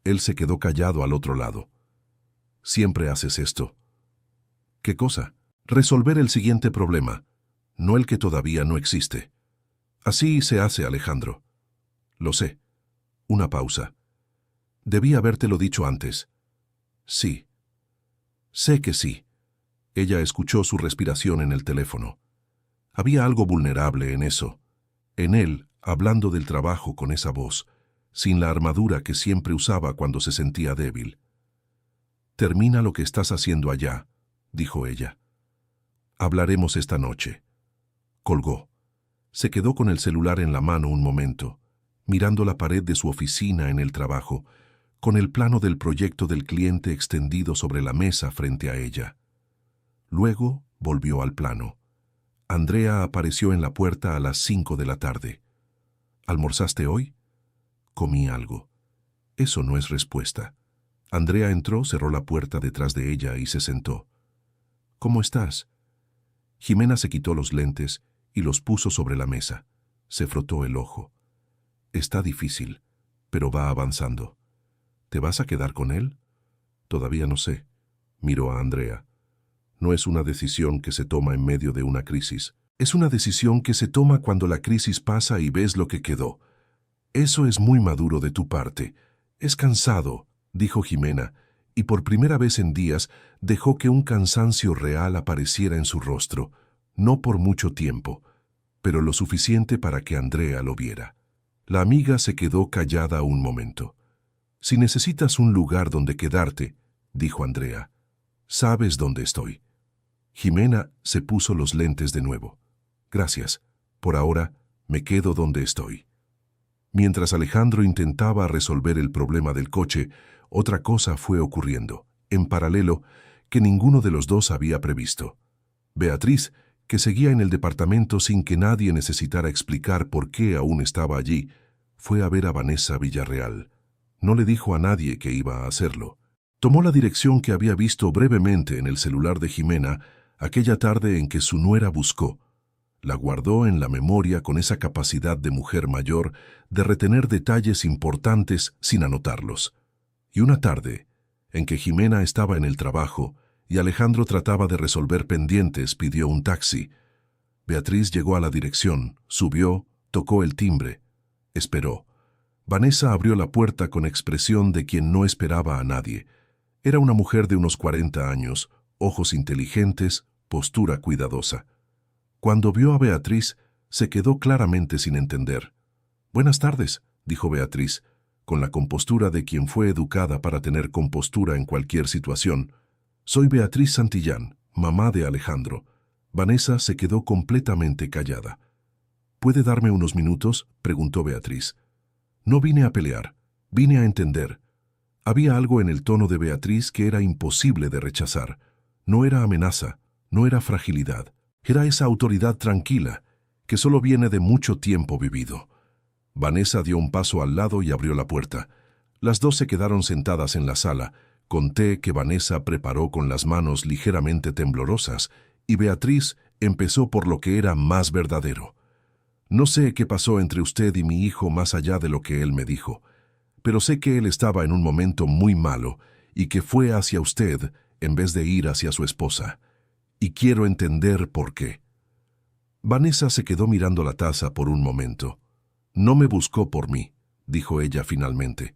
Él se quedó callado al otro lado. «Siempre haces esto». «¿Qué cosa?» «Resolver el siguiente problema, no el que todavía no existe». «Así se hace, Alejandro». «Lo sé». Una pausa. «Debí habértelo dicho antes». «Sí». «Sé que sí». Ella escuchó su respiración en el teléfono. Había algo vulnerable en eso. En él, hablando del trabajo con esa voz, sin la armadura que siempre usaba cuando se sentía débil. «Termina lo que estás haciendo allá», dijo ella. «Hablaremos esta noche». Colgó. Se quedó con el celular en la mano un momento, mirando la pared de su oficina en el trabajo, con el plano del proyecto del cliente extendido sobre la mesa frente a ella. Luego volvió al plano. Andrea apareció en la puerta a las 5 de la tarde. «¿Almorzaste hoy?» «Comí algo». Eso no es respuesta. Andrea entró, cerró la puerta detrás de ella y se sentó. «¿Cómo estás?» Jimena se quitó los lentes y los puso sobre la mesa. Se frotó el ojo. «Está difícil, pero va avanzando». «¿Te vas a quedar con él?» «Todavía no sé». Miró a Andrea. «No es una decisión que se toma en medio de una crisis. Es una decisión que se toma cuando la crisis pasa y ves lo que quedó. Eso es muy maduro de tu parte. Es cansado, dijo Jimena, y por primera vez en días dejó que un cansancio real apareciera en su rostro, no por mucho tiempo, pero lo suficiente para que Andrea lo viera. La amiga se quedó callada un momento. Si necesitas un lugar donde quedarte, dijo Andrea, sabes dónde estoy. Jimena se puso los lentes de nuevo. Gracias. Por ahora, me quedo donde estoy. Mientras Alejandro intentaba resolver el problema del coche, otra cosa fue ocurriendo, en paralelo, que ninguno de los dos había previsto. Beatriz, que seguía en el departamento sin que nadie necesitara explicar por qué aún estaba allí, fue a ver a Vanessa Villarreal. No le dijo a nadie que iba a hacerlo. Tomó la dirección que había visto brevemente en el celular de Jimena aquella tarde en que su nuera buscó. La guardó en la memoria con esa capacidad de mujer mayor de retener detalles importantes sin anotarlos. Y una tarde, en que Jimena estaba en el trabajo y Alejandro trataba de resolver pendientes, pidió un taxi. Beatriz llegó a la dirección, subió, tocó el timbre. Esperó. Vanessa abrió la puerta con expresión de quien no esperaba a nadie. Era una mujer de unos 40 años, ojos inteligentes, postura cuidadosa. Cuando vio a Beatriz, se quedó claramente sin entender. «Buenas tardes», dijo Beatriz, con la compostura de quien fue educada para tener compostura en cualquier situación. «Soy Beatriz Santillán, mamá de Alejandro». Vanessa se quedó completamente callada. «¿Puede darme unos minutos?», preguntó Beatriz. «No vine a pelear, vine a entender». Había algo en el tono de Beatriz que era imposible de rechazar. No era amenaza, no era fragilidad. Era esa autoridad tranquila, que solo viene de mucho tiempo vivido. Vanessa dio un paso al lado y abrió la puerta. Las dos se quedaron sentadas en la sala, con té que Vanessa preparó con las manos ligeramente temblorosas, y Beatriz empezó por lo que era más verdadero. «No sé qué pasó entre usted y mi hijo más allá de lo que él me dijo, pero sé que él estaba en un momento muy malo y que fue hacia usted en vez de ir hacia su esposa. Y quiero entender por qué». Vanessa se quedó mirando la taza por un momento. «No me buscó por mí», dijo ella finalmente.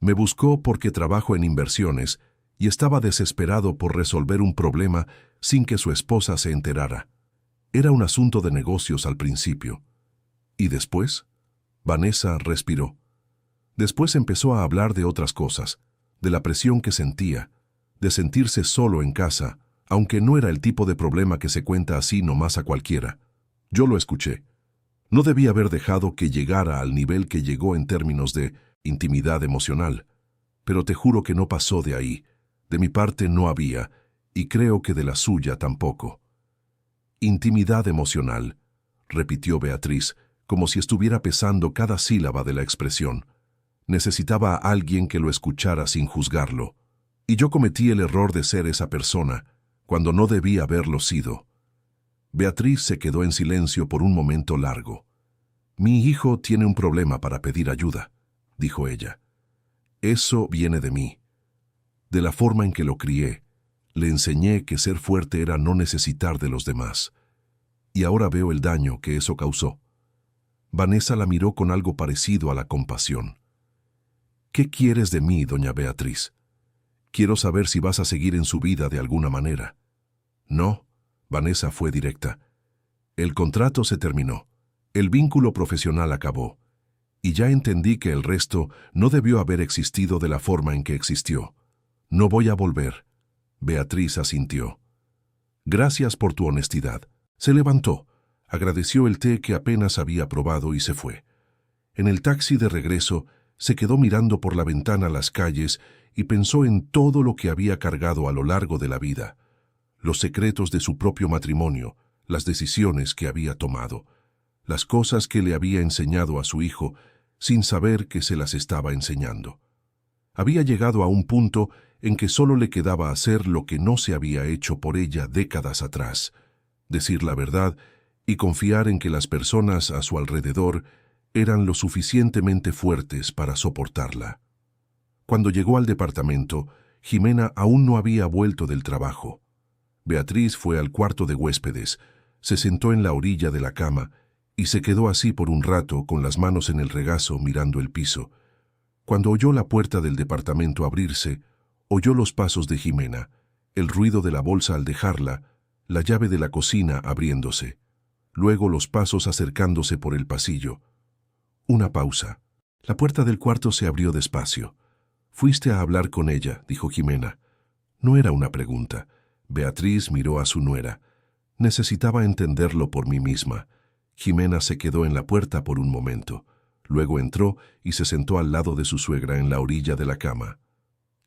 «Me buscó porque trabajo en inversiones y estaba desesperado por resolver un problema sin que su esposa se enterara. Era un asunto de negocios al principio». «¿Y después?». Vanessa respiró. Después empezó a hablar de otras cosas, de la presión que sentía, de sentirse solo en casa, aunque no era el tipo de problema que se cuenta así nomás a cualquiera. Yo lo escuché. No debía haber dejado que llegara al nivel que llegó en términos de intimidad emocional, pero te juro que no pasó de ahí. De mi parte no había, y creo que de la suya tampoco. «Intimidad emocional», repitió Beatriz, como si estuviera pesando cada sílaba de la expresión. Necesitaba a alguien que lo escuchara sin juzgarlo. Y yo cometí el error de ser esa persona, cuando no debía haberlo sido. Beatriz se quedó en silencio por un momento largo. «Mi hijo tiene un problema para pedir ayuda», dijo ella. «Eso viene de mí. De la forma en que lo crié, le enseñé que ser fuerte era no necesitar de los demás. Y ahora veo el daño que eso causó». Vanessa la miró con algo parecido a la compasión. «¿Qué quieres de mí, doña Beatriz? Quiero saber si vas a seguir en su vida de alguna manera». «No», Vanessa fue directa. «El contrato se terminó. El vínculo profesional acabó. Y ya entendí que el resto no debió haber existido de la forma en que existió. No voy a volver». Beatriz asintió. «Gracias por tu honestidad». Se levantó, agradeció el té que apenas había probado y se fue. En el taxi de regreso, se quedó mirando por la ventana las calles y pensó en todo lo que había cargado a lo largo de la vida. Los secretos de su propio matrimonio, las decisiones que había tomado, las cosas que le había enseñado a su hijo sin saber que se las estaba enseñando. Había llegado a un punto en que solo le quedaba hacer lo que no se había hecho por ella décadas atrás, decir la verdad y confiar en que las personas a su alrededor eran lo suficientemente fuertes para soportarla. Cuando llegó al departamento, Jimena aún no había vuelto del trabajo. Beatriz fue al cuarto de huéspedes, se sentó en la orilla de la cama Y se quedó así por un rato, con las manos en el regazo, mirando el piso. Cuando oyó la puerta del departamento abrirse, oyó los pasos de Jimena, el ruido de la bolsa al dejarla, la llave de la cocina abriéndose, luego los pasos acercándose por el pasillo. Una pausa. La puerta del cuarto se abrió despacio. «Fuiste a hablar con ella», dijo Jimena. No era una pregunta. Beatriz miró a su nuera. Necesitaba entenderlo por mí misma. Jimena se quedó en la puerta por un momento. Luego entró y se sentó al lado de su suegra en la orilla de la cama.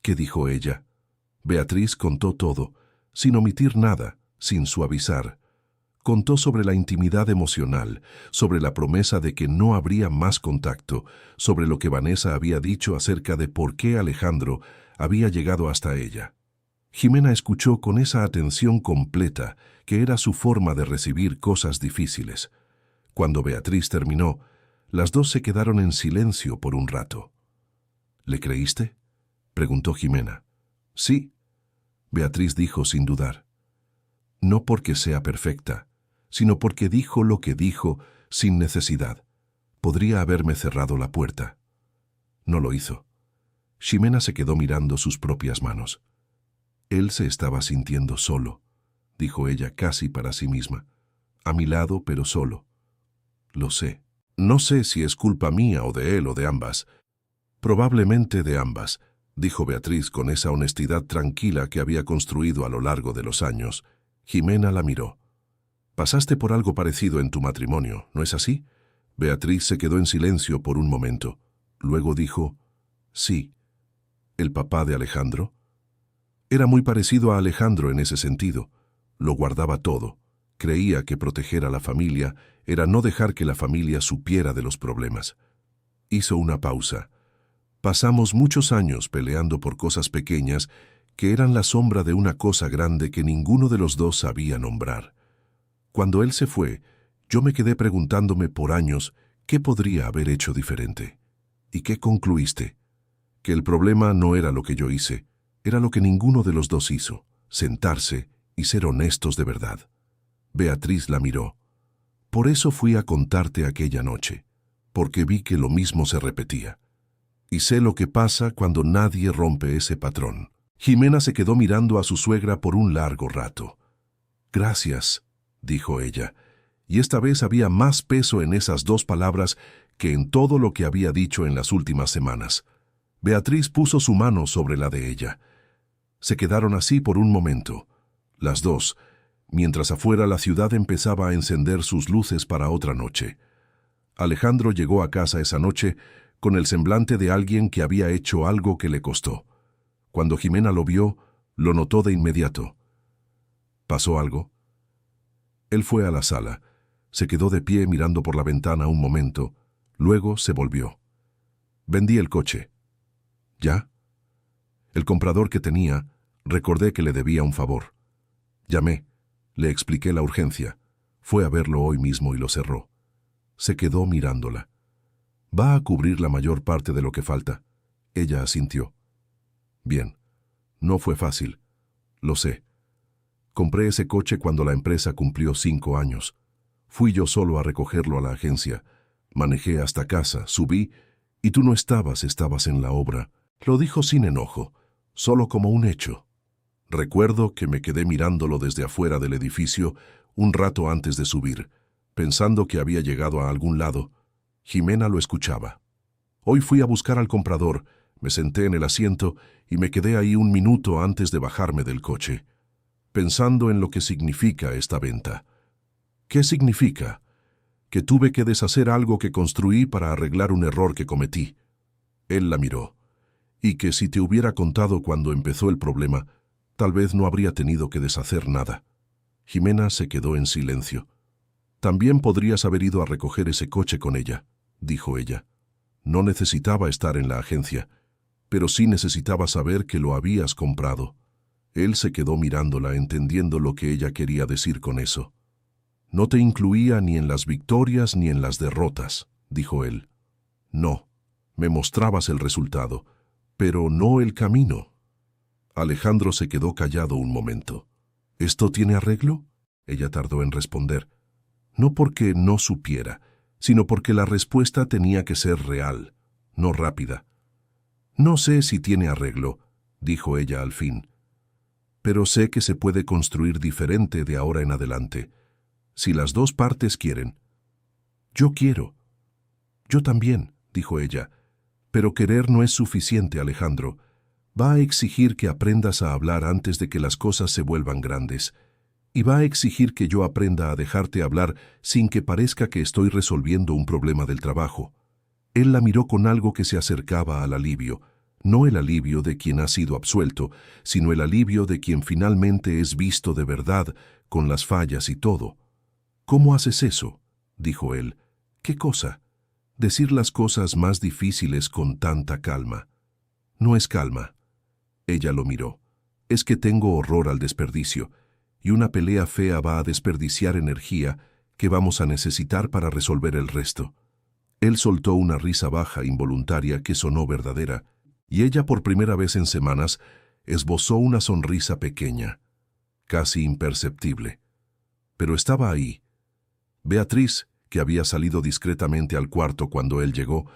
¿Qué dijo ella? Beatriz contó todo, sin omitir nada, sin suavizar. Contó sobre la intimidad emocional, sobre la promesa de que no habría más contacto, sobre lo que Vanessa había dicho acerca de por qué Alejandro había llegado hasta ella. Jimena escuchó con esa atención completa que era su forma de recibir cosas difíciles. Cuando Beatriz terminó, las dos se quedaron en silencio por un rato. «¿Le creíste?», preguntó Jimena. «Sí», Beatriz dijo sin dudar. «No porque sea perfecta, sino porque dijo lo que dijo sin necesidad. Podría haberme cerrado la puerta». No lo hizo. Ximena se quedó mirando sus propias manos. «Él se estaba sintiendo solo», dijo ella casi para sí misma. «A mi lado, pero solo. Lo sé. No sé si es culpa mía o de él o de ambas». «Probablemente de ambas», dijo Beatriz con esa honestidad tranquila que había construido a lo largo de los años. Jimena la miró. «Pasaste por algo parecido en tu matrimonio, ¿no es así?» Beatriz se quedó en silencio por un momento. Luego dijo, «Sí». «¿El papá de Alejandro?» Era muy parecido a Alejandro en ese sentido. Lo guardaba todo. Creía que proteger a la familia era no dejar que la familia supiera de los problemas. Hizo una pausa. «Pasamos muchos años peleando por cosas pequeñas que eran la sombra de una cosa grande que ninguno de los dos sabía nombrar. Cuando él se fue, yo me quedé preguntándome por años qué podría haber hecho diferente. ¿Y qué concluiste? Que el problema no era lo que yo hice, era lo que ninguno de los dos hizo, sentarse y ser honestos de verdad». Beatriz la miró. «Por eso fui a contarte aquella noche, porque vi que lo mismo se repetía. Y sé lo que pasa cuando nadie rompe ese patrón». Jimena se quedó mirando a su suegra por un largo rato. «Gracias», dijo ella, y esta vez había más peso en esas dos palabras que en todo lo que había dicho en las últimas semanas. Beatriz puso su mano sobre la de ella. Se quedaron así por un momento, las dos, mientras afuera la ciudad empezaba a encender sus luces para otra noche. Alejandro llegó a casa esa noche con el semblante de alguien que había hecho algo que le costó. Cuando Jimena lo vio, lo notó de inmediato. ¿Pasó algo? Él fue a la sala, se quedó de pie mirando por la ventana un momento, luego se volvió. «Vendí el coche». «¿Ya?» «El comprador que tenía, recordé que le debía un favor. Llamé, le expliqué la urgencia, fue a verlo hoy mismo y lo cerró». Se quedó mirándola. «¿Va a cubrir la mayor parte de lo que falta?» Ella asintió. «Bien, no fue fácil, lo sé. Compré ese coche cuando la empresa cumplió 5 años. Fui yo solo a recogerlo a la agencia. Manejé hasta casa, subí, y tú no estabas en la obra». Lo dijo sin enojo, solo como un hecho. Recuerdo que me quedé mirándolo desde afuera del edificio un rato antes de subir, pensando que había llegado a algún lado. Jimena lo escuchaba. «Hoy fui a buscar al comprador, me senté en el asiento y me quedé ahí un minuto antes de bajarme del coche, pensando en lo que significa esta venta». «¿Qué significa?» «Que tuve que deshacer algo que construí para arreglar un error que cometí». Él la miró. «Y que si te hubiera contado cuando empezó el problema, tal vez no habría tenido que deshacer nada». Jimena se quedó en silencio. «También podrías haber ido a recoger ese coche con ella», dijo ella. «No necesitaba estar en la agencia, pero sí necesitaba saber que lo habías comprado». Él se quedó mirándola, entendiendo lo que ella quería decir con eso. «No te incluía ni en las victorias ni en las derrotas», dijo él. «No, me mostrabas el resultado, pero no el camino». Alejandro se quedó callado un momento. «¿Esto tiene arreglo?», ella tardó en responder. No porque no supiera, sino porque la respuesta tenía que ser real, no rápida. «No sé si tiene arreglo», dijo ella al fin, «pero sé que se puede construir diferente de ahora en adelante, si las dos partes quieren». «Yo quiero». «Yo también», dijo ella, «pero querer no es suficiente, Alejandro. Va a exigir que aprendas a hablar antes de que las cosas se vuelvan grandes. Y va a exigir que yo aprenda a dejarte hablar sin que parezca que estoy resolviendo un problema del trabajo». Él la miró con algo que se acercaba al alivio, no el alivio de quien ha sido absuelto, sino el alivio de quien finalmente es visto de verdad, con las fallas y todo. «¿Cómo haces eso?», dijo él. «¿Qué cosa?». «Decir las cosas más difíciles con tanta calma». «No es calma». Ella lo miró. «Es que tengo horror al desperdicio, y una pelea fea va a desperdiciar energía que vamos a necesitar para resolver el resto». Él soltó una risa baja, involuntaria, que sonó verdadera, y ella por primera vez en semanas esbozó una sonrisa pequeña, casi imperceptible. Pero estaba ahí. Beatriz, que había salido discretamente al cuarto cuando él llegó,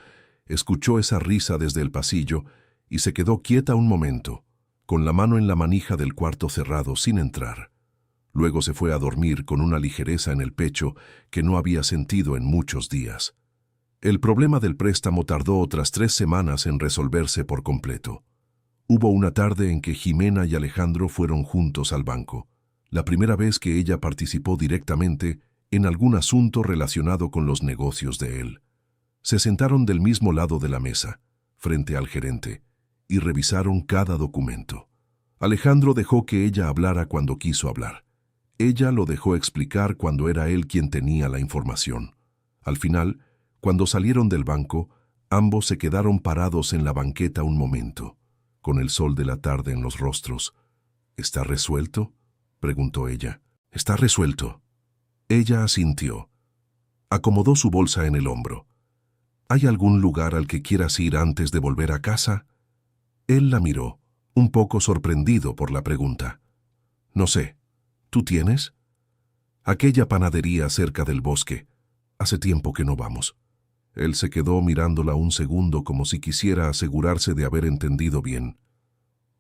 escuchó esa risa desde el pasillo y se quedó quieta un momento, con la mano en la manija del cuarto cerrado, sin entrar. Luego se fue a dormir con una ligereza en el pecho que no había sentido en muchos días. El problema del préstamo tardó otras 3 semanas en resolverse por completo. Hubo una tarde en que Jimena y Alejandro fueron juntos al banco, la primera vez que ella participó directamente en algún asunto relacionado con los negocios de él. Se sentaron del mismo lado de la mesa, frente al gerente, y revisaron cada documento. Alejandro dejó que ella hablara cuando quiso hablar. Ella lo dejó explicar cuando era él quien tenía la información. Al final, cuando salieron del banco, ambos se quedaron parados en la banqueta un momento, con el sol de la tarde en los rostros. «¿Está resuelto?», preguntó ella. «Está resuelto». Ella asintió. Acomodó su bolsa en el hombro. «¿Hay algún lugar al que quieras ir antes de volver a casa?». Él la miró, un poco sorprendido por la pregunta. «No sé. ¿Tú tienes?». «Aquella panadería cerca del bosque. Hace tiempo que no vamos». Él se quedó mirándola un segundo como si quisiera asegurarse de haber entendido bien.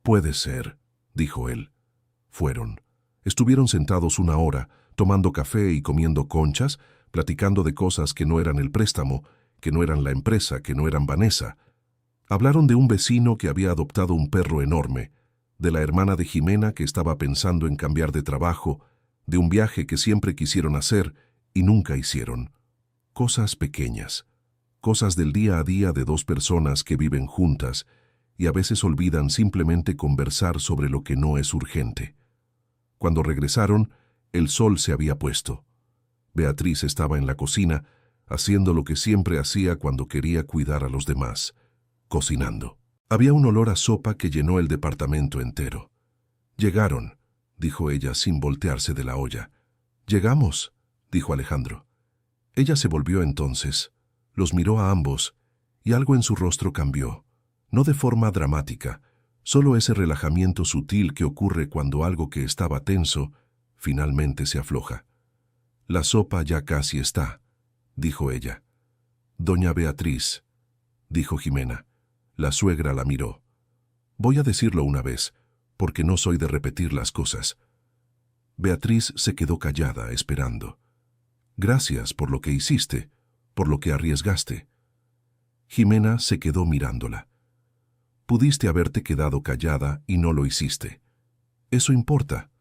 «Puede ser», dijo él. Fueron. Estuvieron sentados 1 hora, tomando café y comiendo conchas, platicando de cosas que no eran el préstamo, que no eran la empresa, que no eran Vanessa. Hablaron de un vecino que había adoptado un perro enorme, de la hermana de Jimena que estaba pensando en cambiar de trabajo, de un viaje que siempre quisieron hacer y nunca hicieron. Cosas pequeñas. Cosas del día a día de 2 personas que viven juntas y a veces olvidan simplemente conversar sobre lo que no es urgente. Cuando regresaron, el sol se había puesto. Beatriz estaba en la cocina, haciendo lo que siempre hacía cuando quería cuidar a los demás, cocinando. Había un olor a sopa que llenó el departamento entero. «Llegaron», dijo ella sin voltearse de la olla. «Llegamos», dijo Alejandro. Ella se volvió entonces. Los miró a ambos, y algo en su rostro cambió, no de forma dramática, solo ese relajamiento sutil que ocurre cuando algo que estaba tenso finalmente se afloja. «La sopa ya casi está», dijo ella. «Doña Beatriz», dijo Jimena. La suegra la miró. «Voy a decirlo una vez, porque no soy de repetir las cosas». Beatriz se quedó callada, esperando. «Gracias por lo que hiciste, por lo que arriesgaste». Jimena se quedó mirándola. «Pudiste haberte quedado callada y no lo hiciste. Eso importa».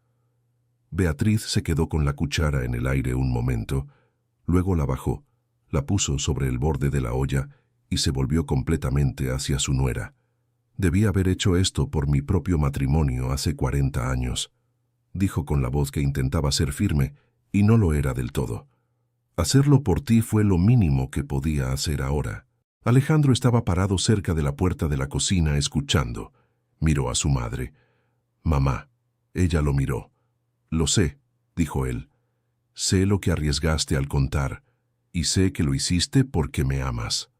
Beatriz se quedó con la cuchara en el aire un momento, luego la bajó, la puso sobre el borde de la olla y se volvió completamente hacia su nuera. «Debí haber hecho esto por mi propio matrimonio hace 40 años», dijo con la voz que intentaba ser firme y no lo era del todo. «Hacerlo por ti fue lo mínimo que podía hacer ahora». Alejandro estaba parado cerca de la puerta de la cocina escuchando. Miró a su madre. «Mamá». Ella lo miró. «Lo sé», dijo él. «Sé lo que arriesgaste al contar, y sé que lo hiciste porque me amas».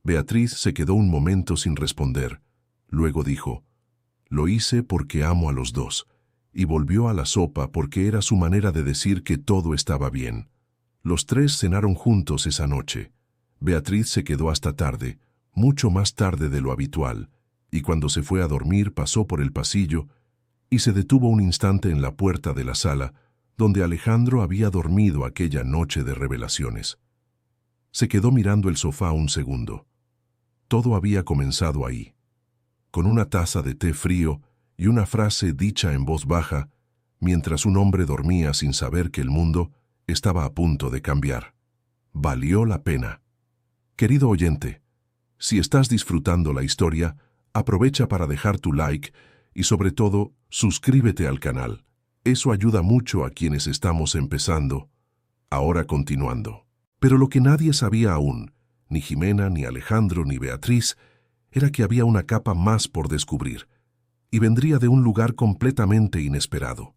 Beatriz se quedó un momento sin responder. Luego dijo, «Lo hice porque amo a los dos», y volvió a la sopa porque era su manera de decir que todo estaba bien. Los tres cenaron juntos esa noche. Beatriz se quedó hasta tarde, mucho más tarde de lo habitual, y cuando se fue a dormir pasó por el pasillo y se detuvo un instante en la puerta de la sala donde Alejandro había dormido aquella noche de revelaciones. Se quedó mirando el sofá un segundo. Todo había comenzado ahí, con una taza de té frío y una frase dicha en voz baja, mientras un hombre dormía sin saber que el mundo estaba a punto de cambiar. Valió la pena. Querido oyente, si estás disfrutando la historia, aprovecha para dejar tu like y sobre todo, suscríbete al canal. Eso ayuda mucho a quienes estamos empezando. Ahora continuando. Pero lo que nadie sabía aún, ni Jimena, ni Alejandro, ni Beatriz, era que había una capa más por descubrir, y vendría de un lugar completamente inesperado.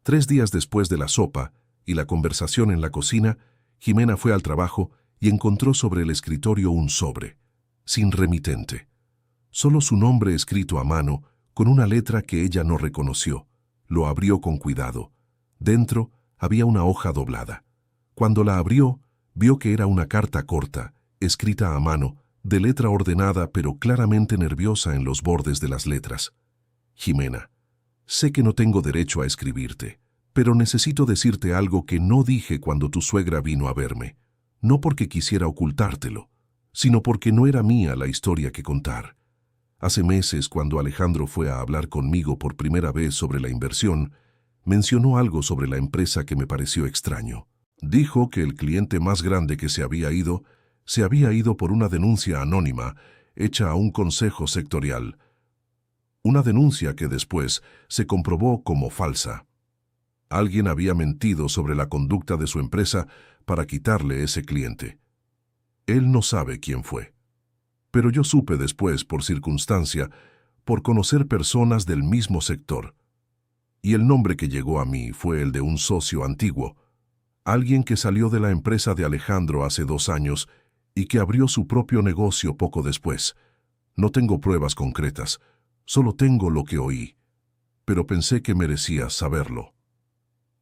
3 días después de la sopa y la conversación en la cocina, Jimena fue al trabajo y encontró sobre el escritorio un sobre, sin remitente. Solo su nombre escrito a mano, con una letra que ella no reconoció. Lo abrió con cuidado. Dentro había una hoja doblada. Cuando la abrió, vio que era una carta corta, escrita a mano, de letra ordenada pero claramente nerviosa en los bordes de las letras. Jimena, sé que no tengo derecho a escribirte, pero necesito decirte algo que no dije cuando tu suegra vino a verme. No porque quisiera ocultártelo, sino porque no era mía la historia que contar. Hace meses, cuando Alejandro fue a hablar conmigo por primera vez sobre la inversión, mencionó algo sobre la empresa que me pareció extraño. Dijo que el cliente más grande que se había ido por una denuncia anónima hecha a un consejo sectorial. Una denuncia que después se comprobó como falsa. Alguien había mentido sobre la conducta de su empresa para quitarle ese cliente. Él no sabe quién fue. Pero yo supe después, por circunstancia, por conocer personas del mismo sector. Y el nombre que llegó a mí fue el de un socio antiguo, alguien que salió de la empresa de Alejandro hace 2 años y que abrió su propio negocio poco después. No tengo pruebas concretas, solo tengo lo que oí, pero pensé que merecía saberlo.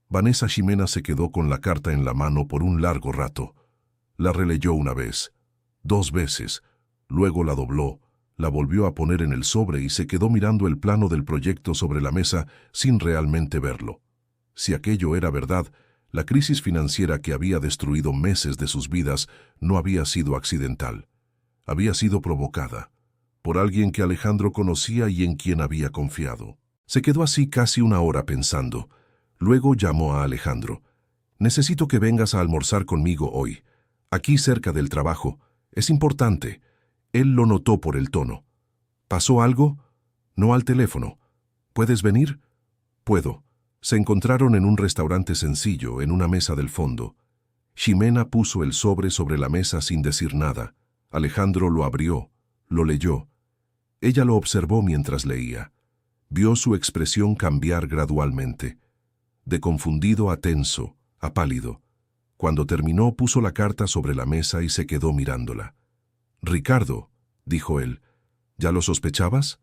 Vanessa Ximena se quedó con la carta en la mano por un largo rato. La releyó una vez, 2 veces, luego la dobló, la volvió a poner en el sobre y se quedó mirando el plano del proyecto sobre la mesa sin realmente verlo. Si aquello era verdad, la crisis financiera que había destruido meses de sus vidas no había sido accidental. Había sido provocada por alguien que Alejandro conocía y en quien había confiado. Se quedó así casi 1 hora pensando. Luego llamó a Alejandro. «Necesito que vengas a almorzar conmigo hoy, aquí cerca del trabajo. Es importante». Él lo notó por el tono. «¿Pasó algo?» «No al teléfono». «¿Puedes venir?» «Puedo». Se encontraron en un restaurante sencillo, en una mesa del fondo. Ximena puso el sobre la mesa sin decir nada. Alejandro lo abrió, lo leyó. Ella lo observó mientras leía. Vio su expresión cambiar gradualmente, de confundido a tenso, a pálido. Cuando terminó, puso la carta sobre la mesa y se quedó mirándola. «Ricardo», dijo él, «¿ya lo sospechabas?»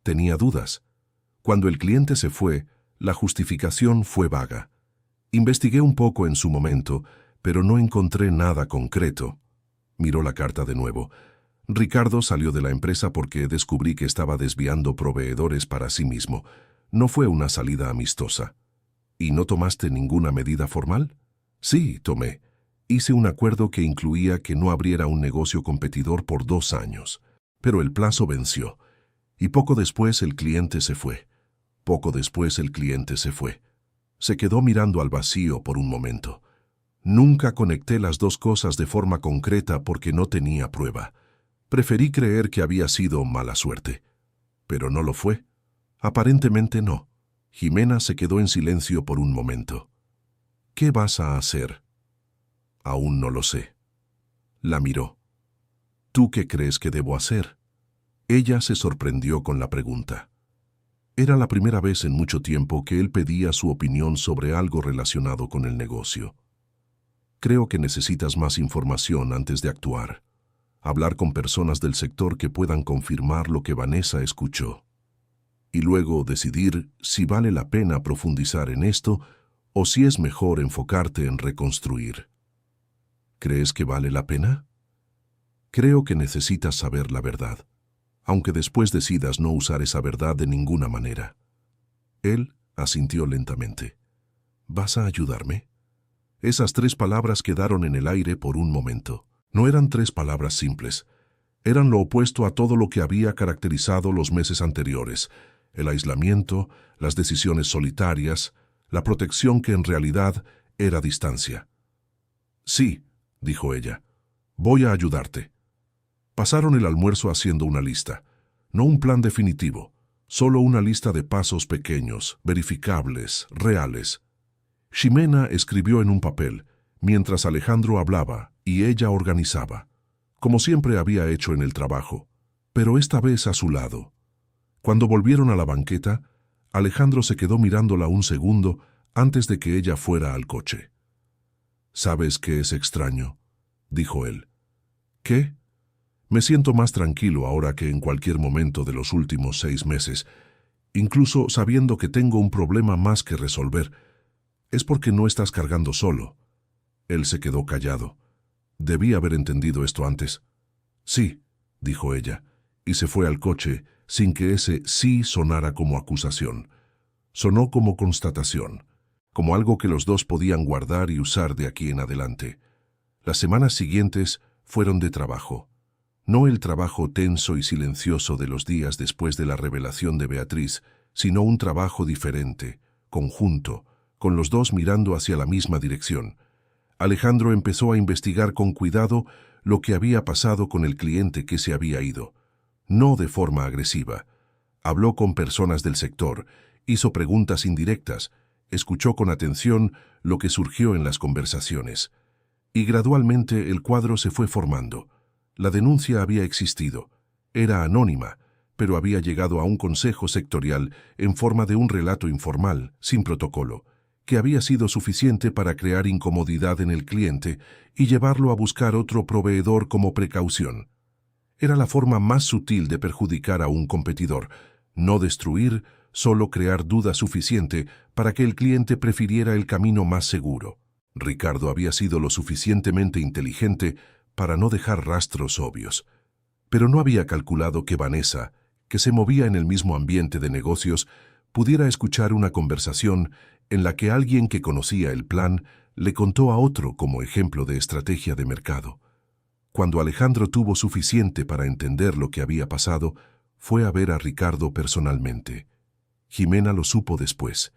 Tenía dudas. Cuando el cliente se fue, la justificación fue vaga. Investigué un poco en su momento, pero no encontré nada concreto. Miró la carta de nuevo. Ricardo salió de la empresa porque descubrí que estaba desviando proveedores para sí mismo. No fue una salida amistosa. ¿Y no tomaste ninguna medida formal? Sí, tomé. Hice un acuerdo que incluía que no abriera un negocio competidor por 2 años. Pero el plazo venció. Y poco después el cliente se fue. Se quedó mirando al vacío por un momento. Nunca conecté las 2 cosas de forma concreta porque no tenía prueba. Preferí creer que había sido mala suerte. Pero no lo fue. Aparentemente no. Ximena se quedó en silencio por un momento. «¿Qué vas a hacer?» «Aún no lo sé». La miró. «¿Tú qué crees que debo hacer?» Ella se sorprendió con la pregunta. Era la primera vez en mucho tiempo que él pedía su opinión sobre algo relacionado con el negocio. «Creo que necesitas más información antes de actuar. Hablar con personas del sector que puedan confirmar lo que Vanessa escuchó. Y luego decidir si vale la pena profundizar en esto o si es mejor enfocarte en reconstruir. ¿Crees que vale la pena? Creo que necesitas saber la verdad, aunque después decidas no usar esa verdad de ninguna manera. Él asintió lentamente. ¿Vas a ayudarme? Esas 3 palabras quedaron en el aire por un momento. No eran 3 palabras simples. Eran lo opuesto a todo lo que había caracterizado los meses anteriores: el aislamiento, las decisiones solitarias, la protección que en realidad era distancia. Sí, dijo ella, voy a ayudarte. Pasaron el almuerzo haciendo una lista, no un plan definitivo, solo una lista de pasos pequeños, verificables, reales. Ximena escribió en un papel, mientras Alejandro hablaba y ella organizaba, como siempre había hecho en el trabajo, pero esta vez a su lado. Cuando volvieron a la banqueta, Alejandro se quedó mirándola un segundo antes de que ella fuera al coche. «¿Sabes qué es extraño?», dijo él. «¿Qué? Me siento más tranquilo ahora que en cualquier momento de los últimos 6 meses, incluso sabiendo que tengo un problema más que resolver. Es porque no estás cargando solo». Él se quedó callado. Debí haber entendido esto antes. «Sí», dijo ella, y se fue al coche sin que ese sí sonara como acusación. Sonó como constatación, como algo que los dos podían guardar y usar de aquí en adelante. Las semanas siguientes fueron de trabajo. No el trabajo tenso y silencioso de los días después de la revelación de Beatriz, sino un trabajo diferente, conjunto, con los dos mirando hacia la misma dirección. Alejandro empezó a investigar con cuidado lo que había pasado con el cliente que se había ido. No de forma agresiva. Habló con personas del sector, hizo preguntas indirectas, escuchó con atención lo que surgió en las conversaciones. Y gradualmente el cuadro se fue formando. La denuncia había existido. Era anónima, pero había llegado a un consejo sectorial en forma de un relato informal, sin protocolo, que había sido suficiente para crear incomodidad en el cliente y llevarlo a buscar otro proveedor como precaución. Era la forma más sutil de perjudicar a un competidor, no destruir, solo crear duda suficiente para que el cliente prefiriera el camino más seguro. Ricardo había sido lo suficientemente inteligente para no dejar rastros obvios, pero no había calculado que Vanessa, que se movía en el mismo ambiente de negocios, pudiera escuchar una conversación en la que alguien que conocía el plan le contó a otro como ejemplo de estrategia de mercado. Cuando Alejandro tuvo suficiente para entender lo que había pasado, fue a ver a Ricardo personalmente. Ximena lo supo después.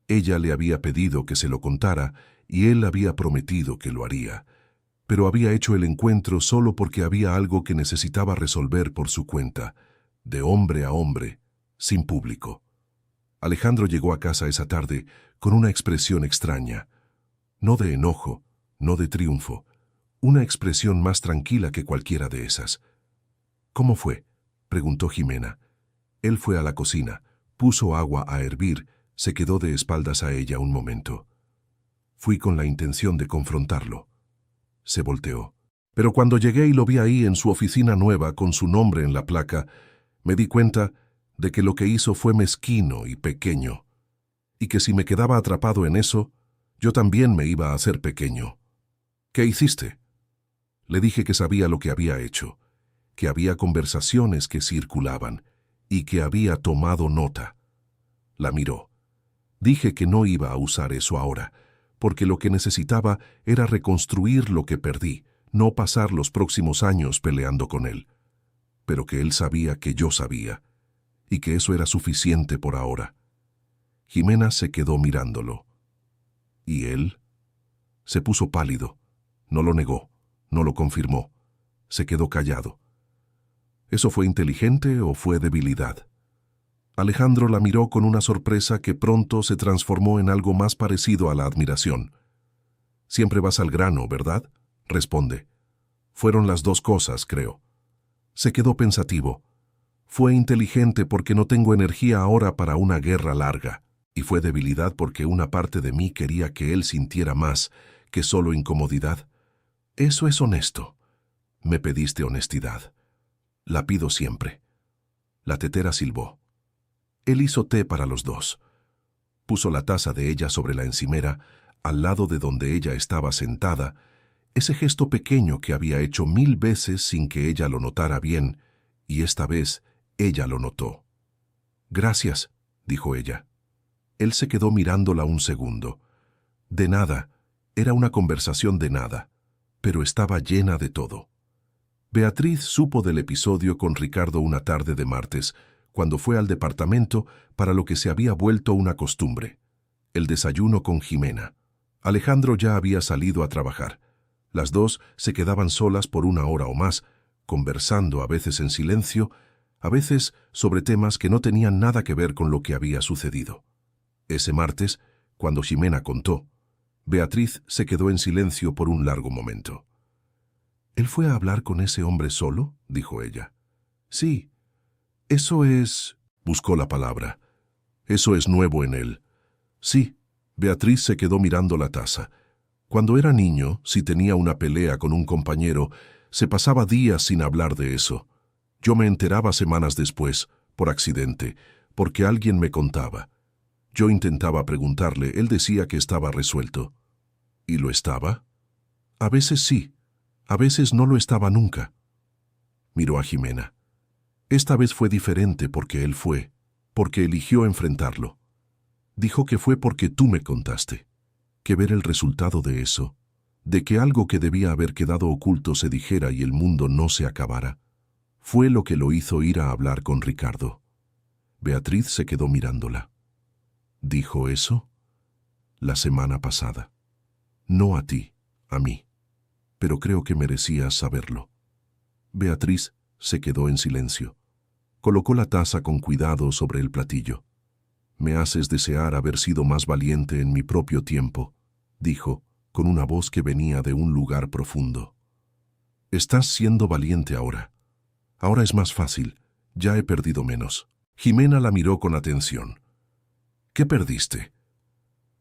Ella le había pedido que se lo contara y él había prometido que lo haría. Pero había hecho el encuentro solo porque había algo que necesitaba resolver por su cuenta, de hombre a hombre, sin público. Alejandro llegó a casa esa tarde con una expresión extraña, no de enojo, no de triunfo, una expresión más tranquila que cualquiera de esas. «¿Cómo fue?», preguntó Ximena. Él fue a la cocina, puso agua a hervir, se quedó de espaldas a ella un momento. «Fui con la intención de confrontarlo». Se volteó. «Pero cuando llegué y lo vi ahí en su oficina nueva con su nombre en la placa, me di cuenta de que lo que hizo fue mezquino y pequeño, y que si me quedaba atrapado en eso, yo también me iba a hacer pequeño». «¿Qué hiciste?». Le dije que sabía lo que había hecho, que había conversaciones que circulaban y que había tomado nota. La miró. Dije que no iba a usar eso ahora, porque lo que necesitaba era reconstruir lo que perdí, no pasar los próximos años peleando con él. Pero que él sabía que yo sabía, y que eso era suficiente por ahora. Ximena se quedó mirándolo. ¿Y él? Se puso pálido. No lo negó, no lo confirmó. Se quedó callado. ¿Eso fue inteligente o fue debilidad? Alejandro la miró con una sorpresa que pronto se transformó en algo más parecido a la admiración. «Siempre vas al grano, ¿verdad?», responde. «Fueron las dos cosas, creo». Se quedó pensativo. «Fue inteligente porque no tengo energía ahora para una guerra larga, y fue debilidad porque una parte de mí quería que él sintiera más que solo incomodidad. Eso es honesto. Me pediste honestidad. La pido siempre». La tetera silbó. Él hizo té para los dos. Puso la taza de ella sobre la encimera, al lado de donde ella estaba sentada, ese gesto pequeño que había hecho 1000 veces sin que ella lo notara bien, y esta vez ella lo notó. «Gracias», dijo ella. Él se quedó mirándola un segundo. De nada, era una conversación de nada, pero estaba llena de todo. Beatriz supo del episodio con Ricardo una tarde de martes, cuando fue al departamento para lo que se había vuelto una costumbre: el desayuno con Jimena. Alejandro ya había salido a trabajar. Las dos se quedaban solas por 1 hora o más, conversando a veces en silencio, a veces sobre temas que no tenían nada que ver con lo que había sucedido. Ese martes, cuando Jimena contó, Beatriz se quedó en silencio por un largo momento. «¿Él fue a hablar con ese hombre solo?», dijo ella. «Sí. Eso es...» buscó la palabra. «Eso es nuevo en él». «Sí». Beatriz se quedó mirando la taza. Cuando era niño, si tenía una pelea con un compañero, se pasaba días sin hablar de eso. Yo me enteraba semanas después, por accidente, porque alguien me contaba. Yo intentaba preguntarle, él decía que estaba resuelto. ¿Y lo estaba? A veces sí, a veces no lo estaba nunca. Miró a Jimena. Esta vez fue diferente porque él fue, porque eligió enfrentarlo. Dijo que fue porque tú me contaste, que ver el resultado de eso, de que algo que debía haber quedado oculto se dijera y el mundo no se acabara, fue lo que lo hizo ir a hablar con Ricardo. Beatriz se quedó mirándola. ¿Dijo eso? La semana pasada. No a ti, a mí. Pero creo que merecías saberlo. Beatriz se quedó en silencio. Colocó la taza con cuidado sobre el platillo. «Me haces desear haber sido más valiente en mi propio tiempo», dijo, con una voz que venía de un lugar profundo. «Estás siendo valiente ahora. Ahora es más fácil. Ya he perdido menos». Jimena la miró con atención. «¿Qué perdiste?»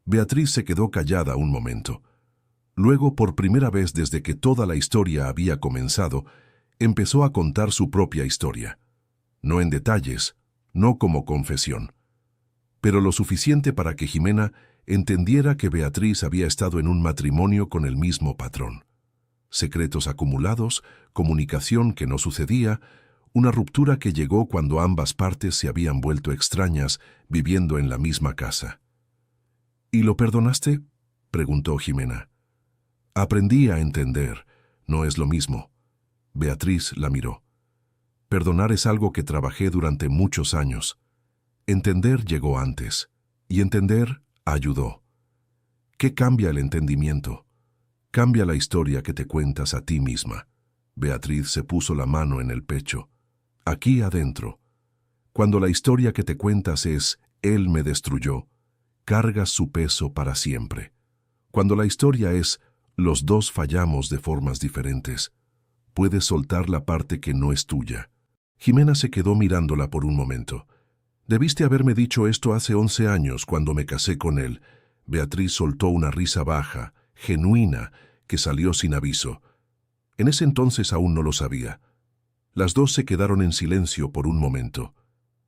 Beatriz se quedó callada un momento. Luego, por primera vez desde que toda la historia había comenzado, empezó a contar su propia historia. No en detalles, no como confesión, pero lo suficiente para que Jimena entendiera que Beatriz había estado en un matrimonio con el mismo patrón. Secretos acumulados, comunicación que no sucedía, una ruptura que llegó cuando ambas partes se habían vuelto extrañas, viviendo en la misma casa. «¿Y lo perdonaste?», preguntó Jimena. «Aprendí a entender. No es lo mismo». Beatriz la miró. «Perdonar es algo que trabajé durante muchos años. Entender llegó antes, y entender ayudó. ¿Qué cambia el entendimiento? Cambia la historia que te cuentas a ti misma». Beatriz se puso la mano en el pecho. «Aquí adentro. Cuando la historia que te cuentas es «él me destruyó», cargas su peso para siempre. Cuando la historia es «los dos fallamos de formas diferentes», puedes soltar la parte que no es tuya». Jimena se quedó mirándola por un momento. «Debiste haberme dicho esto hace 11 años, cuando me casé con él». Beatriz soltó una risa baja, genuina, que salió sin aviso. En ese entonces aún no lo sabía. Las dos se quedaron en silencio por un momento.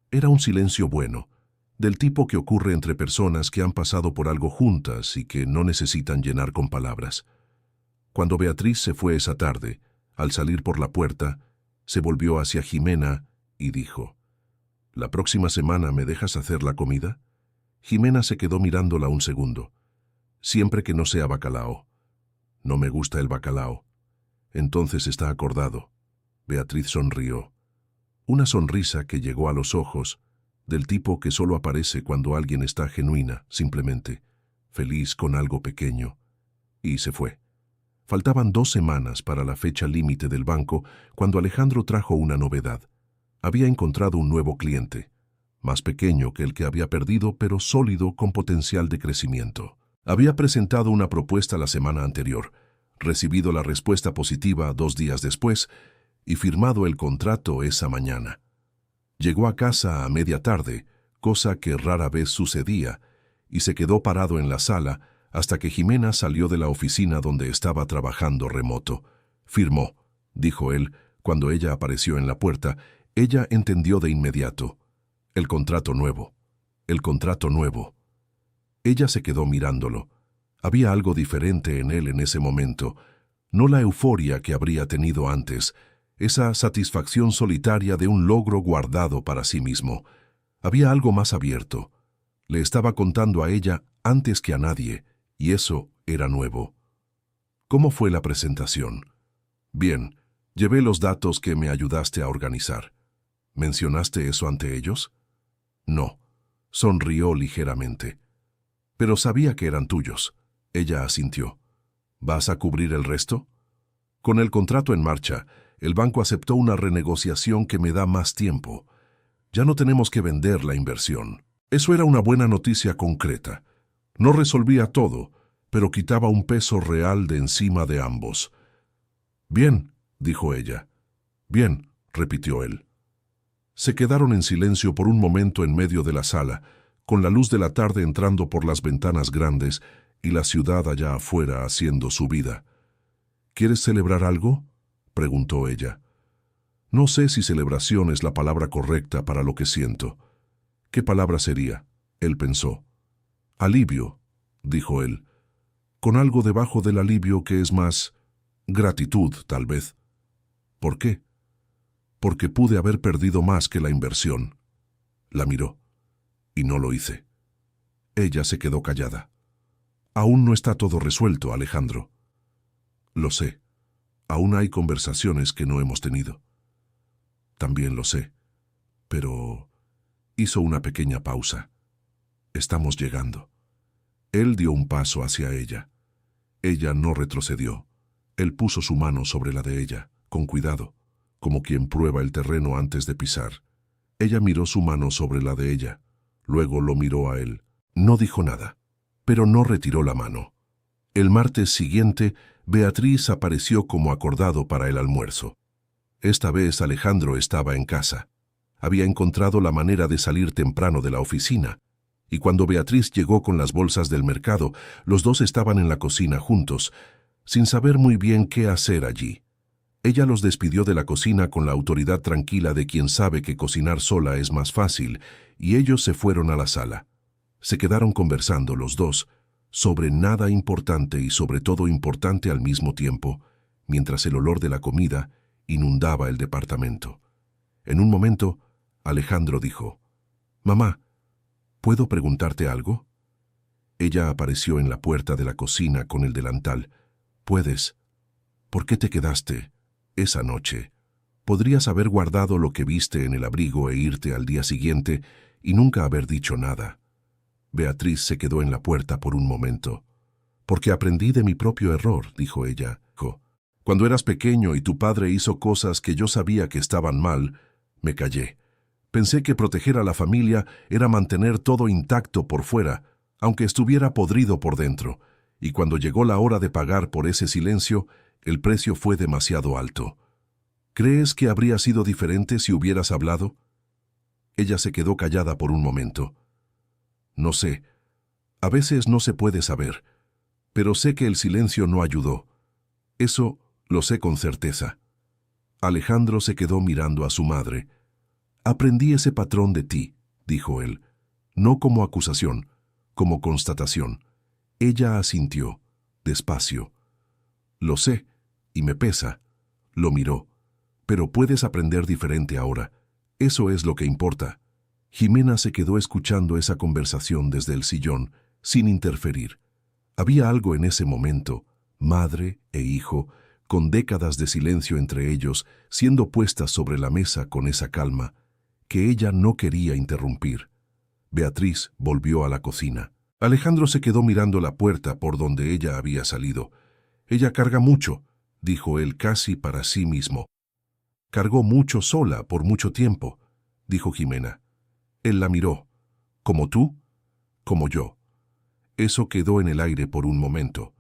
Era un silencio bueno, del tipo que ocurre entre personas que han pasado por algo juntas y que no necesitan llenar con palabras. Cuando Beatriz se fue esa tarde, al salir por la puerta, se volvió hacia Jimena y dijo: «¿La próxima semana me dejas hacer la comida?». Jimena se quedó mirándola un segundo. «Siempre que no sea bacalao». «No me gusta el bacalao». «Entonces está acordado». Beatriz sonrió. Una sonrisa que llegó a los ojos, del tipo que solo aparece cuando alguien está genuina, simplemente, feliz con algo pequeño. Y se fue. Faltaban 2 semanas para la fecha límite del banco cuando Alejandro trajo una novedad. Había encontrado un nuevo cliente, más pequeño que el que había perdido, pero sólido con potencial de crecimiento. Había presentado una propuesta la semana anterior, recibido la respuesta positiva 2 días después y firmado el contrato esa mañana. Llegó a casa a media tarde, cosa que rara vez sucedía, y se quedó parado en la sala hasta que Jimena salió de la oficina donde estaba trabajando remoto. «Firmó», dijo él, cuando ella apareció en la puerta. Ella entendió de inmediato. «El contrato nuevo. El contrato nuevo». Ella se quedó mirándolo. Había algo diferente en él en ese momento, no la euforia que habría tenido antes, esa satisfacción solitaria de un logro guardado para sí mismo. Había algo más abierto. Le estaba contando a ella antes que a nadie, y eso era nuevo. ¿Cómo fue la presentación? Bien, llevé los datos que me ayudaste a organizar. ¿Mencionaste eso ante ellos? No. Sonrió ligeramente. Pero sabía que eran tuyos. Ella asintió. ¿Vas a cubrir el resto? Con el contrato en marcha, el banco aceptó una renegociación que me da más tiempo. Ya no tenemos que vender la inversión. Eso era una buena noticia concreta. No resolvía todo, pero quitaba un peso real de encima de ambos. Bien, dijo ella. Bien, repitió él. Se quedaron en silencio por un momento en medio de la sala, con la luz de la tarde entrando por las ventanas grandes y la ciudad allá afuera haciendo su vida. ¿Quieres celebrar algo?, preguntó ella. No sé si celebración es la palabra correcta para lo que siento. ¿Qué palabra sería?, él pensó. Alivio, dijo él, con algo debajo del alivio que es más gratitud, tal vez. ¿Por qué? Porque pude haber perdido más que la inversión. La miró. Y no lo hice. Ella se quedó callada. Aún no está todo resuelto, Alejandro. Lo sé. Aún hay conversaciones que no hemos tenido. También lo sé. Pero hizo una pequeña pausa. Estamos llegando. Él dio un paso hacia ella. Ella no retrocedió. Él puso su mano sobre la de ella, con cuidado, como quien prueba el terreno antes de pisar. Ella miró su mano sobre la de ella. Luego lo miró a él. No dijo nada, pero no retiró la mano. El martes siguiente, Beatriz apareció como acordado para el almuerzo. Esta vez Alejandro estaba en casa. Había encontrado la manera de salir temprano de la oficina, y cuando Beatriz llegó con las bolsas del mercado, los dos estaban en la cocina juntos, sin saber muy bien qué hacer allí. Ella los despidió de la cocina con la autoridad tranquila de quien sabe que cocinar sola es más fácil, y ellos se fueron a la sala. Se quedaron conversando los dos, sobre nada importante y sobre todo importante al mismo tiempo, mientras el olor de la comida inundaba el departamento. En un momento, Alejandro dijo, «Mamá, ¿puedo preguntarte algo?» Ella apareció en la puerta de la cocina con el delantal. «Puedes. ¿Por qué te quedaste esa noche? Podrías haber guardado lo que viste en el abrigo e irte al día siguiente y nunca haber dicho nada». Beatriz se quedó en la puerta por un momento. «Porque aprendí de mi propio error», dijo ella. «Cuando eras pequeño y tu padre hizo cosas que yo sabía que estaban mal, me callé. Pensé que proteger a la familia era mantener todo intacto por fuera, aunque estuviera podrido por dentro, y cuando llegó la hora de pagar por ese silencio, el precio fue demasiado alto. ¿Crees que habría sido diferente si hubieras hablado?» Ella se quedó callada por un momento. «No sé. A veces no se puede saber, pero sé que el silencio no ayudó. Eso lo sé con certeza». Alejandro se quedó mirando a su madre. «Aprendí ese patrón de ti», dijo él, no como acusación, como constatación. Ella asintió, despacio. «Lo sé, y me pesa». Lo miró. «Pero puedes aprender diferente ahora. Eso es lo que importa». Jimena se quedó escuchando esa conversación desde el sillón, sin interferir. Había algo en ese momento, madre e hijo, con décadas de silencio entre ellos, siendo puestas sobre la mesa con esa calma, que ella no quería interrumpir. Beatriz volvió a la cocina. Alejandro se quedó mirando la puerta por donde ella había salido. «Ella carga mucho», dijo él casi para sí mismo. «Cargó mucho sola por mucho tiempo», dijo Jimena. Él la miró. «¿Como tú?» «Como yo». Eso quedó en el aire por un momento.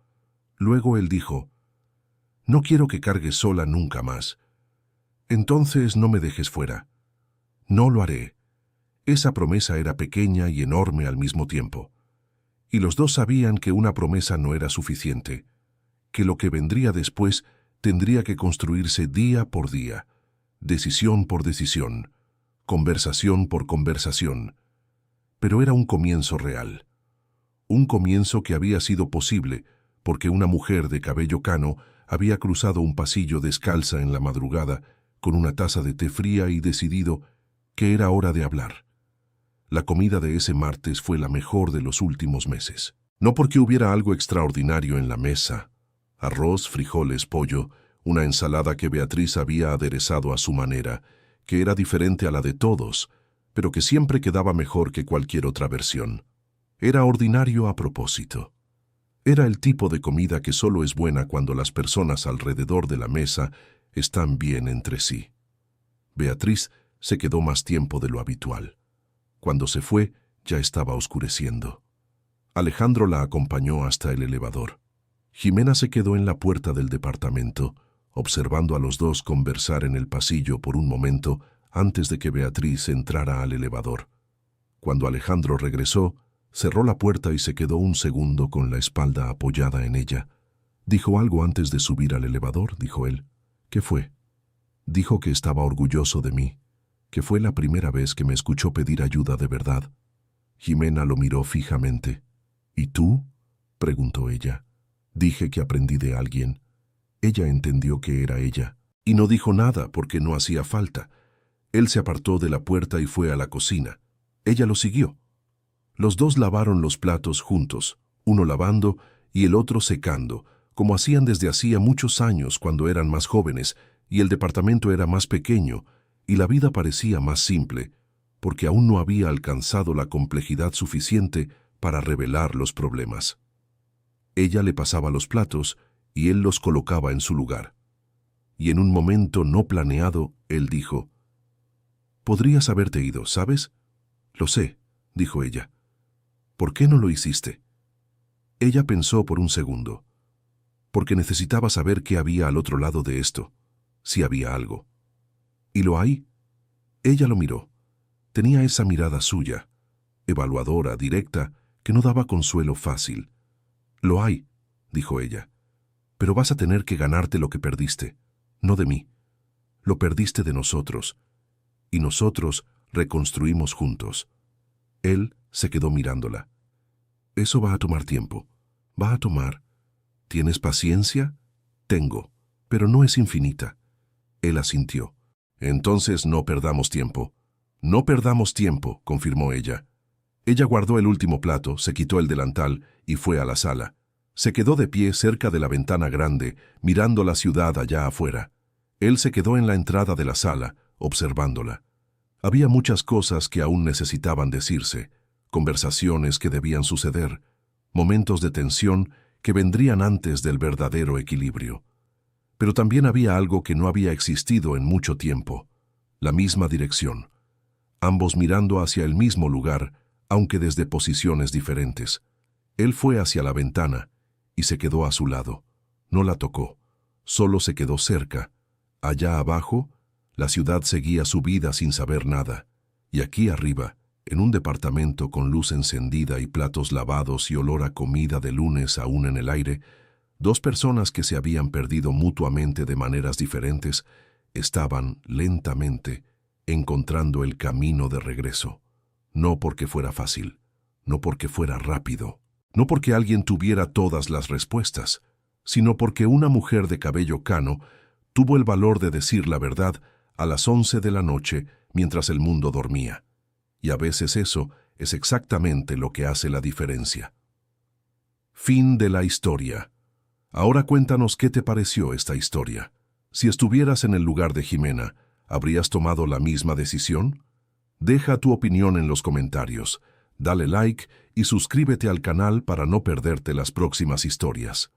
Luego él dijo, «No quiero que cargues sola nunca más. Entonces no me dejes fuera». «No lo haré». Esa promesa era pequeña y enorme al mismo tiempo. Y los dos sabían que una promesa no era suficiente, que lo que vendría después tendría que construirse día por día, decisión por decisión, conversación por conversación. Pero era un comienzo real. Un comienzo que había sido posible porque una mujer de cabello cano había cruzado un pasillo descalza en la madrugada con una taza de té fría y decidido que era hora de hablar. La comida de ese martes fue la mejor de los últimos meses. No porque hubiera algo extraordinario en la mesa. Arroz, frijoles, pollo, una ensalada que Beatriz había aderezado a su manera, que era diferente a la de todos, pero que siempre quedaba mejor que cualquier otra versión. Era ordinario a propósito. Era el tipo de comida que solo es buena cuando las personas alrededor de la mesa están bien entre sí. Beatriz se quedó más tiempo de lo habitual. Cuando se fue, ya estaba oscureciendo. Alejandro la acompañó hasta el elevador. Jimena se quedó en la puerta del departamento, observando a los dos conversar en el pasillo por un momento antes de que Beatriz entrara al elevador. Cuando Alejandro regresó, cerró la puerta y se quedó un segundo con la espalda apoyada en ella. «¿Dijo algo antes de subir al elevador?», dijo él. «¿Qué fue?». «Dijo que estaba orgulloso de mí, que fue la primera vez que me escuchó pedir ayuda de verdad». Jimena lo miró fijamente. «¿Y tú?», preguntó ella. «Dije que aprendí de alguien». Ella entendió que era ella, y no dijo nada porque no hacía falta. Él se apartó de la puerta y fue a la cocina. Ella lo siguió. Los dos lavaron los platos juntos, uno lavando y el otro secando, como hacían desde hacía muchos años cuando eran más jóvenes y el departamento era más pequeño y la vida parecía más simple, porque aún no había alcanzado la complejidad suficiente para revelar los problemas. Ella le pasaba los platos y él los colocaba en su lugar. Y en un momento no planeado, él dijo: «Podrías haberte ido, ¿sabes?». «Lo sé», dijo ella. «¿Por qué no lo hiciste?». Ella pensó por un segundo. Porque necesitaba saber qué había al otro lado de esto, si había algo. «¿Y lo hay?». Ella lo miró. Tenía esa mirada suya, evaluadora, directa, que no daba consuelo fácil. «Lo hay», dijo ella. «Pero vas a tener que ganarte lo que perdiste, no de mí. Lo perdiste de nosotros, y nosotros reconstruimos juntos». Él se quedó mirándola. «Eso va a tomar tiempo. Va a tomar. ¿Tienes paciencia?». «Tengo, pero no es infinita». Él asintió. «Entonces no perdamos tiempo». «No perdamos tiempo», confirmó ella. Ella guardó el último plato, se quitó el delantal y fue a la sala. Se quedó de pie cerca de la ventana grande, mirando la ciudad allá afuera. Él se quedó en la entrada de la sala, observándola. Había muchas cosas que aún necesitaban decirse, conversaciones que debían suceder, momentos de tensión que vendrían antes del verdadero equilibrio. Pero también había algo que no había existido en mucho tiempo: la misma dirección. Ambos mirando hacia el mismo lugar, aunque desde posiciones diferentes. Él fue hacia la ventana y se quedó a su lado. No la tocó, solo se quedó cerca. Allá abajo, la ciudad seguía su vida sin saber nada. Y aquí arriba, en un departamento con luz encendida y platos lavados y olor a comida de lunes aún en el aire, dos personas que se habían perdido mutuamente de maneras diferentes estaban lentamente encontrando el camino de regreso. No porque fuera fácil, no porque fuera rápido, no porque alguien tuviera todas las respuestas, sino porque una mujer de cabello cano tuvo el valor de decir la verdad a las 11 de la noche mientras el mundo dormía. Y a veces eso es exactamente lo que hace la diferencia. Fin de la historia. Ahora cuéntanos qué te pareció esta historia. Si estuvieras en el lugar de Jimena, ¿habrías tomado la misma decisión? Deja tu opinión en los comentarios, dale like y suscríbete al canal para no perderte las próximas historias.